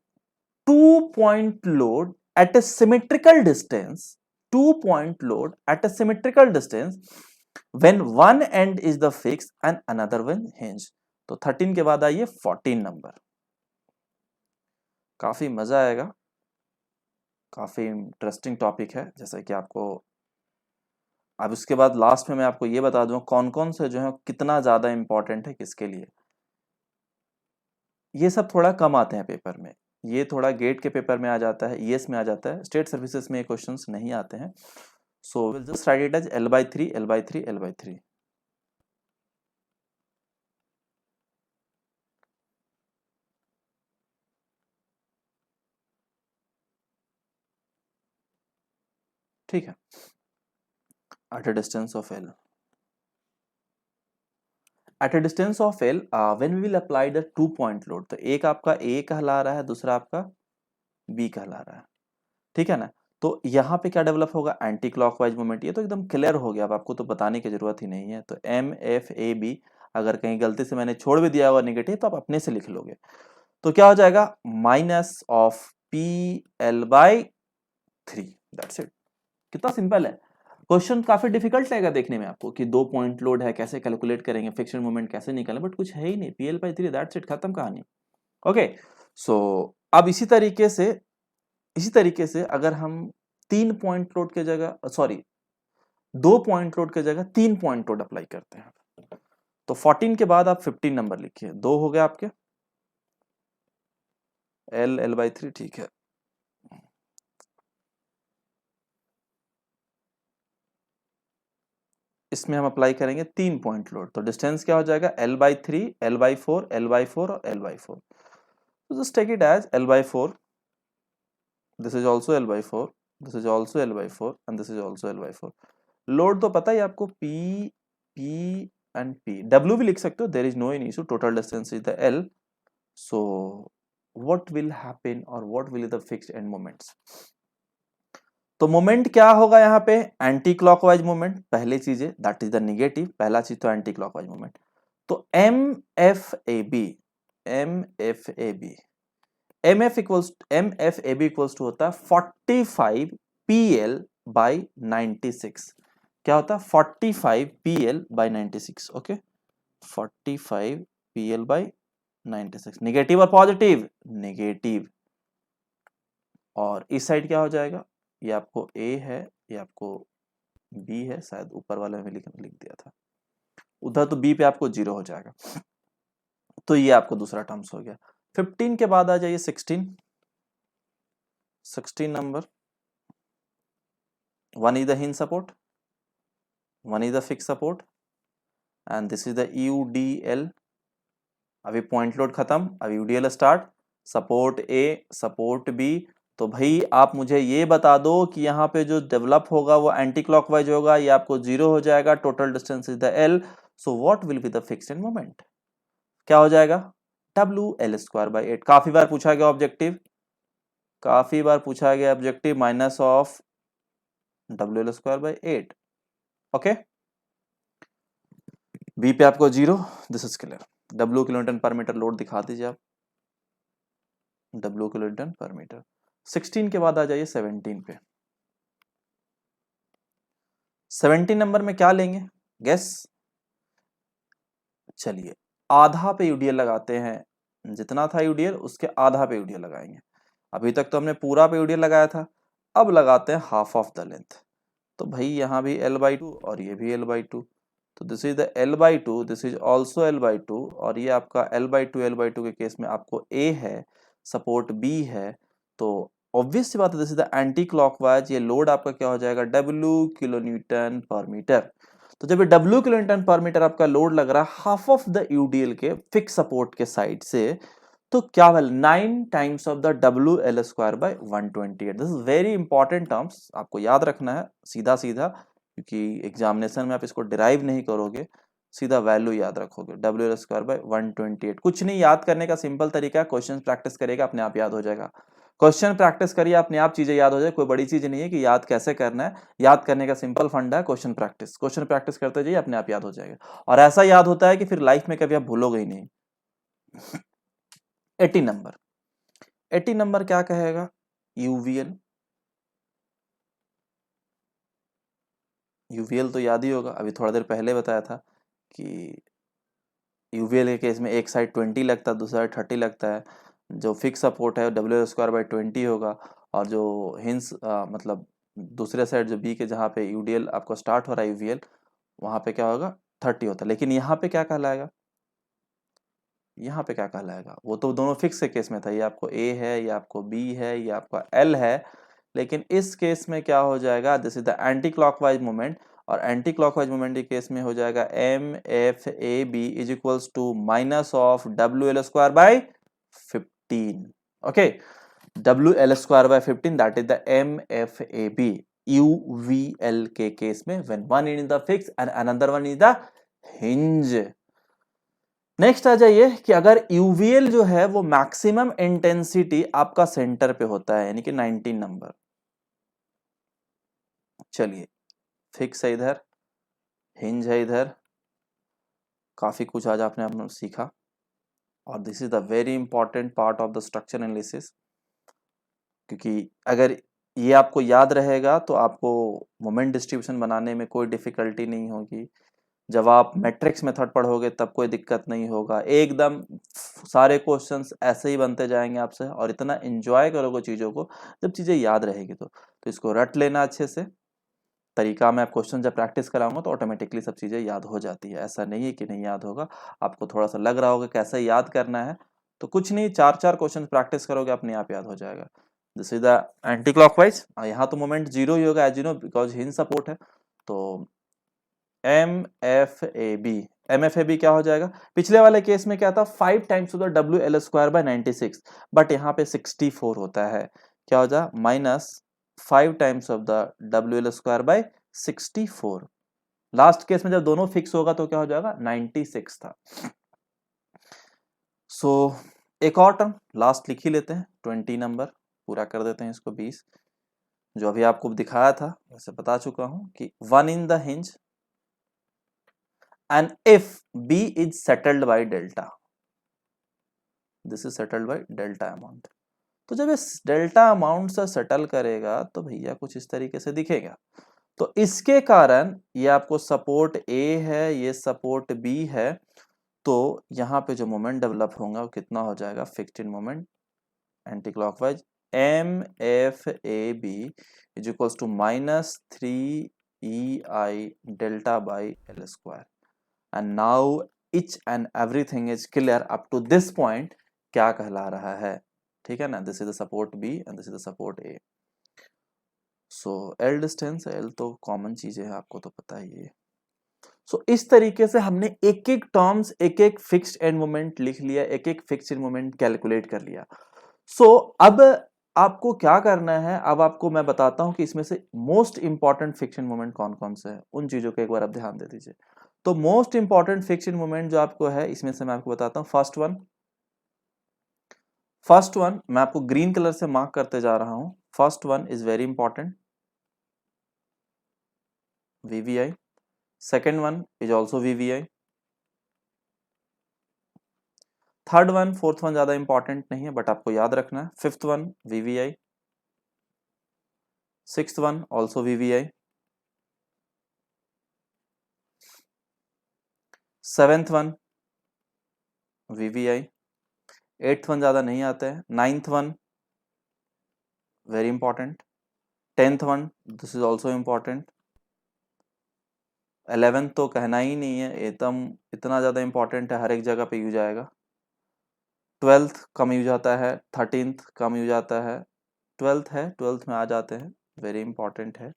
2-point load at a symmetrical distance, 2-point load at a symmetrical distance when one end is the fixed and another one hinge. तो 13 के बाद आइए 14 नंबर. काफी मजा आएगा, काफी इंटरेस्टिंग टॉपिक है. जैसा कि आपको अब उसके बाद लास्ट में मैं आपको ये बता दूं कौन कौन से जो है कितना ज्यादा इंपॉर्टेंट है किसके लिए. ये सब थोड़ा कम आते हैं पेपर में, ये थोड़ा गेट के पेपर में आ जाता है, ईएस में आ जाता है, स्टेट सर्विसेज में ये क्वेश्चंस नहीं आते हैं. So will just write it as L/3 L/3 L/3. ठीक है. at a distance of L. At a distance of L, when we will apply the 2-point load, तो एक आपका A कहला रहा है, दूसरा आपका B कहला रहा है. ठीक है ना. तो यहाँ पे क्या डेवलप होगा, एंटी क्लॉकवाइज मोमेंट. ये तो एकदम क्लियर हो गया, अब आपको तो बताने की जरूरत ही नहीं है. तो MFAB, अगर कहीं गलती से मैंने छोड़ भी दिया हुआ निगेटिव तो आप अपने से लिख लोगे. तो क्या हो जाएगा, minus of PL/3. That's it. कितना सिंपल है. क्वेश्चन काफी डिफिकल्ट लगेगा देखने में आपको कि 2-point लोड है, कैसे कैलकुलेट करेंगे, फ्रिक्शन मोमेंट कैसे निकालें, बट कुछ है ही नहीं. PL/3, दैट्स इट, खत्म कहानी. ओके. सो अब इसी तरीके से अगर हम 3-point लोड के जगह, सॉरी 2-point लोड के जगह 3-point लोड अप्लाई करते हैं, तो 14 के बाद आप 15 नंबर लिखिए. 2 हो गए आपके L/3. ठीक है. इसमें हम अप्लाई करेंगे 3-point लोड. तो डिस्टेंस क्या हो जाएगा, L/3 L/4 L/4 और L/4. तो just take it as L/4. This is also L/4, this is also L/4 and this is also L/4. Load तो पता ही आपको, P एंड P. W भी लिख सकते हो, there is no any issue. Total distance is the L. So what will happen और what will द fixed end moments. तो मोमेंट क्या होगा यहाँ पे, एंटी क्लॉकवाइज मोमेंट. पहली चीज है दैट इज द नेगेटिव, पहला चीज तो एंटी क्लॉकवाइज मोमेंट. तो MFAB इक्वल्स टू होता है 45 PL/96. क्या होता है, 45 PL/96. Okay, 45 PL/96. नेगेटिव और पॉजिटिव, नेगेटिव. और इस साइड क्या हो जाएगा, ये आपको A है, ये आपको B है, शायद ऊपर वाले में लिख दिया था, उधर तो B पे आपको 0 हो जाएगा. तो ये आपको दूसरा टर्म्स हो गया. 15 के बाद आ जाइए 16 number. 1 is the hinge support, 1 is the fixed support and this is the UDL. अभी पॉइंट लोड खत्म, अभी UDL start. Support A, support B. तो भाई आप मुझे ये बता दो कि यहाँ पे जो डेवलप होगा वो एंटी क्लॉकवाइज होगा, ये आपको 0 हो जाएगा. Total distance is the L. So what will be the fixed end moment. क्या हो जाएगा, WL²/8. काफी बार पूछा गया objective, minus of WL²/8. Okay. B पे आपको 0. This is clear. W kilonewton per metre load दिखा दीजिए आप, W किलोन्यूटन पर मीटर. 16 के बाद आ जाइए 17 पे. 17 नंबर में क्या लेंगे, गेस. चलिए आधा पे यूडीएल लगाते हैं, जितना था यूडीएल उसके आधा पे यूडीएल लगाएंगे. अभी तक तो हमने पूरा पे यूडीएल लगाया था, अब लगाते हैं हाफ ऑफ द लेंथ. तो भाई यहाँ भी L/2 और ये भी L/2. तो this is the L/2, this is also L/2. और ये आपका L/2 के केस में आपको A है, सपोर्ट B है. तो ऑब्वियस सी बात है, this is the anti clockwise. ये लोड आपका क्या हो जाएगा, W किलो न्यूटन पर मीटर. तो जब डब्ल्यू किलो न्यूटन पर मीटर आपका लोड लग रहा है हाफ ऑफ द यूडीएल के फिक्स सपोर्ट के साइड से, तो क्या value 9 times of the W L square bye 128। This is very important terms, आपको याद रखना है सीधा सीधा, क्योंकि एग्जामिनेशन में आप इसको डिराइव नहीं करोगे, सीधा वैल्यू याद रखोगे, डब्ल्यू एल स्क्वायर बाय 128। कुछ नहीं, याद करने का सिंपल तरीका है, क्वेश्चन प्रैक्टिस करेगा अपने आप याद हो जाएगा। क्वेश्चन प्रैक्टिस करिए अपने आप चीजें याद हो जाए, कोई बड़ी चीज नहीं है कि याद कैसे करना है। याद करने का सिंपल फंडा है क्वेश्चन प्रैक्टिस। क्वेश्चन प्रैक्टिस करते जाइए, अपने आप याद हो जाएगा, और ऐसा याद होता है कि फिर लाइफ में कभी आप भूलोगे ही नहीं। 80 नंबर, 80 नंबर क्या कहेगा? यूवीएल। यूवीएल तो याद ही होगा, अभी थोड़ा देर पहले बताया था कि यूवीएल के केस में एक साइड 20 लगता है, दूसरा साइड 30 लगता है। जो फिक्स सपोर्ट है डब्ल्यू स्क्वायर बाई 20 होगा, और जो हिंस मतलब दूसरे साइड जो बी के जहाँ पे यूडीएल आपको स्टार्ट हो रहा है यूवीएल, वहाँ पे क्या होगा? 30 होता है। लेकिन यहाँ पे क्या कहलाएगा? यहाँ पे क्या कहलाएगा? वो तो दोनों फिक्स के केस में था, ये आपको ए है, ये आपको बी है, ये आपका एल है। लेकिन इस केस में क्या हो जाएगा? This is the anti clockwise movement, और एंटी क्लॉकवाइज मूवमेंट के केस में हो जाएगा M F A B is equals to minus of W L square by 15। Okay, W L square by 15 that is the M F A B UVL के case में, when one is the fix end another one is the hinge. Next आ जाइए कि अगर UVL जो है वो maximum intensity आपका सेंटर पे होता है, यानी कि 19 नंबर। चलिए, फिक्स है इधर, हिंज है इधर, काफी कुछ आज आपने सीखा, और this is the very important part of the structure analysis, क्योंकि अगर ये आपको याद रहेगा तो आपको मोमेंट डिस्ट्रीब्यूशन बनाने में कोई डिफिकल्टी नहीं होगी। जब आप मैट्रिक्स मेथड पढ़ोगे तब कोई दिक्कत नहीं होगा, एकदम सारे क्वेश्चंस ऐसे ही बनते जाएंगे आपसे, और इतना एंजॉय करोगे चीज़ों को जब चीज़ें याद रहेगी तो इसको रट लेना अच्छे से। तरीका मैं क्वेश्चन जब प्रैक्टिस कराऊंगा तो ऑटोमेटिकली सब चीज़ें याद हो जाती है, ऐसा नहीं है कि नहीं याद होगा। आपको थोड़ा सा लग रहा होगा कैसे याद करना है, तो कुछ नहीं, 4 क्वेश्चन प्रैक्टिस करोगे अपने आप याद हो जाएगा। This is the anti clockwise, यहाँ तो मोमेंट जीरो ही होगा as you know, because hinge support है। तो M F A B, M F A B क्या हो जाएगा? पिछले वाले केस में क्या था? 5 times of the W L square by 96, but यहाँ पे 64 होता है। क्या हो जाए? Minus 5 times of the W L square bye 64। Last case में जब दोनों फिक्स होगा तो क्या हो जाएगा? 96 था। सो एक और टर्म लास्ट लिख ही लेते हैं, 20 नंबर पूरा कर देते हैं इसको 20, जो अभी आपको दिखाया था वैसे बता चुका हूं कि one in the hinge and if B is settled by delta, this is settled by delta amount। तो जब इस डेल्टा अमाउंट से सेटल करेगा तो भैया कुछ इस तरीके से दिखेगा। तो इसके कारण ये आपको सपोर्ट A है, ये सपोर्ट B है, तो यहाँ पे जो मोमेंट डेवलप होगा वो कितना हो जाएगा? Fixed in moment anticlockwise M F A B is equals to -3 EI delta by L square. And now each and everything is clear up to this point, क्या कहला रहा है? ठीक है ना? This is the support B and this is the support A। So L distance, L तो common चीजें हैं, आपको तो पता ही है। So इस तरीके से हमने एक एक टर्म्स, एक एक फिक्स्ड एंड मोमेंट लिख लिया, एक एक फिक्स्ड मोमेंट कैलकुलेट कर लिया। So अब आपको क्या करना है? अब आपको मैं बताता हूं कि इसमें से मोस्ट इंपॉर्टेंट फिक्स्ड मोमेंट कौन कौन से हैं, उन चीजों को एक बार आप ध्यान दे दीजिए। तो मोस्ट इंपॉर्टेंट फिक्स्ड मोमेंट जो आपको है, इसमें से मैं आपको बताता हूं। फर्स्ट वन मैं आपको ग्रीन कलर से मार्क करते जा रहा हूं। First one is very important, VVI। Second one is also VVI। Third one, fourth one ज्यादा इंपॉर्टेंट नहीं है बट आपको याद रखना है। Fifth one VVI, sixth one also VVI, seventh one VVI, eighth one ज्यादा नहीं आते हैं, ninth one very important, tenth one this is also important, 11th तो कहना ही नहीं है, एकदम इतना ज़्यादा इंपॉर्टेंट है, हर एक जगह पे यूज आएगा। 12th कम यूज आता है, 13th कम यूज आता है, 12th है, 12th में आ जाते हैं, वेरी इंपॉर्टेंट है,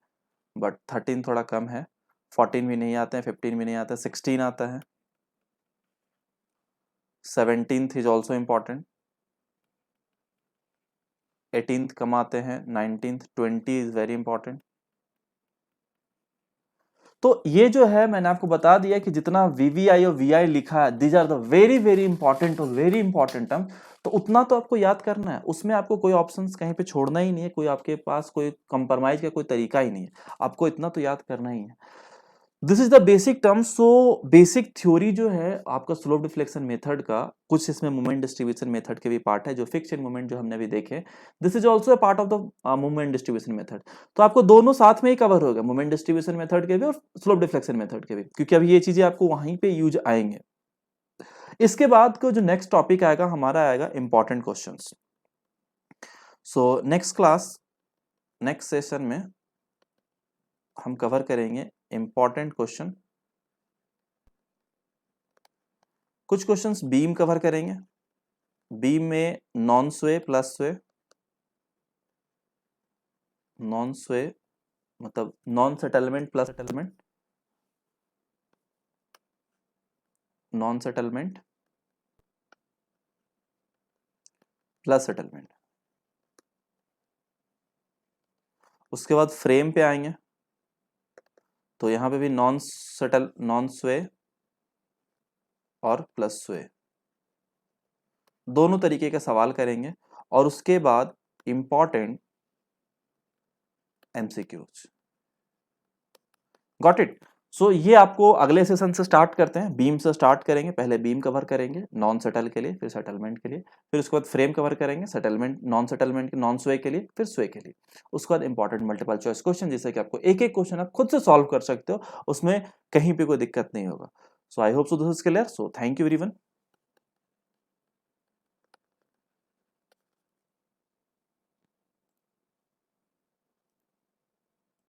बट 13 थोड़ा कम है। 14 भी नहीं आते हैं, 15 भी नहीं आते, 16 आता है, 17th is also important, 18th कम आते हैं, 19th, 20 इज वेरी इंपॉर्टेंट। तो ये जो है मैंने आपको बता दिया कि जितना वीवीआई और वीआई लिखा है, these are the very very important और वेरी इंपॉर्टेंट टर्म, तो उतना तो आपको याद करना है, उसमें आपको कोई ऑप्शंस कहीं पे छोड़ना ही नहीं है, कोई आपके पास कोई कंप्रोमाइज का कोई तरीका ही नहीं है, आपको इतना तो याद करना ही है। This is the basic term. So basic theory जो है आपका स्लोप डिफ्लेक्शन मेथड का, कुछ इसमें मोमेंट डिस्ट्रीब्यूशन मेथड के भी पार्ट है, जो फिक्स एंड मोमेंट जो हमने अभी देखे, this is also a part of the moment distribution method. तो आपको दोनों साथ में ही कवर होगा, मोमेंट डिस्ट्रीब्यूशन मेथड के भी और स्लोप डिफ्लेक्शन मेथड के भी, क्योंकि अभी ये चीजें आपको वहीं पे यूज आएंगे। इसके बाद को जो नेक्स्ट टॉपिक आएगा हमारा आएगा important questions. So next class, next session में हम कवर करेंगे इंपॉर्टेंट क्वेश्चन, कुछ क्वेश्चंस बीम कवर करेंगे, बीम में नॉन स्वे प्लस स्वे, नॉन स्वे मतलब non settlement plus settlement, non settlement plus settlement. उसके बाद फ्रेम पे आएंगे, तो यहां पे भी नॉन स्वे और प्लस स्वे, दोनों तरीके का सवाल करेंगे। और उसके बाद important MCQs. Got it. So ये आपको अगले सेशन से स्टार्ट करते हैं, बीम से स्टार्ट करेंगे, पहले बीम कवर करेंगे नॉन सेटल के लिए, फिर सेटलमेंट के लिए, फिर उसके बाद फ्रेम कवर करेंगे, सेटलमेंट नॉन सेटलमेंट के नॉन स्वे के लिए, फिर स्वे के लिए। उसके बाद इंपॉर्टेंट मल्टीपल चॉइस क्वेश्चन, जिससे कि आपको एक एक क्वेश्चन आप खुद से सॉल्व कर सकते हो, उसमें कहीं पे कोई दिक्कत नहीं होगा। So I hope so this is clear. So thank you everyone.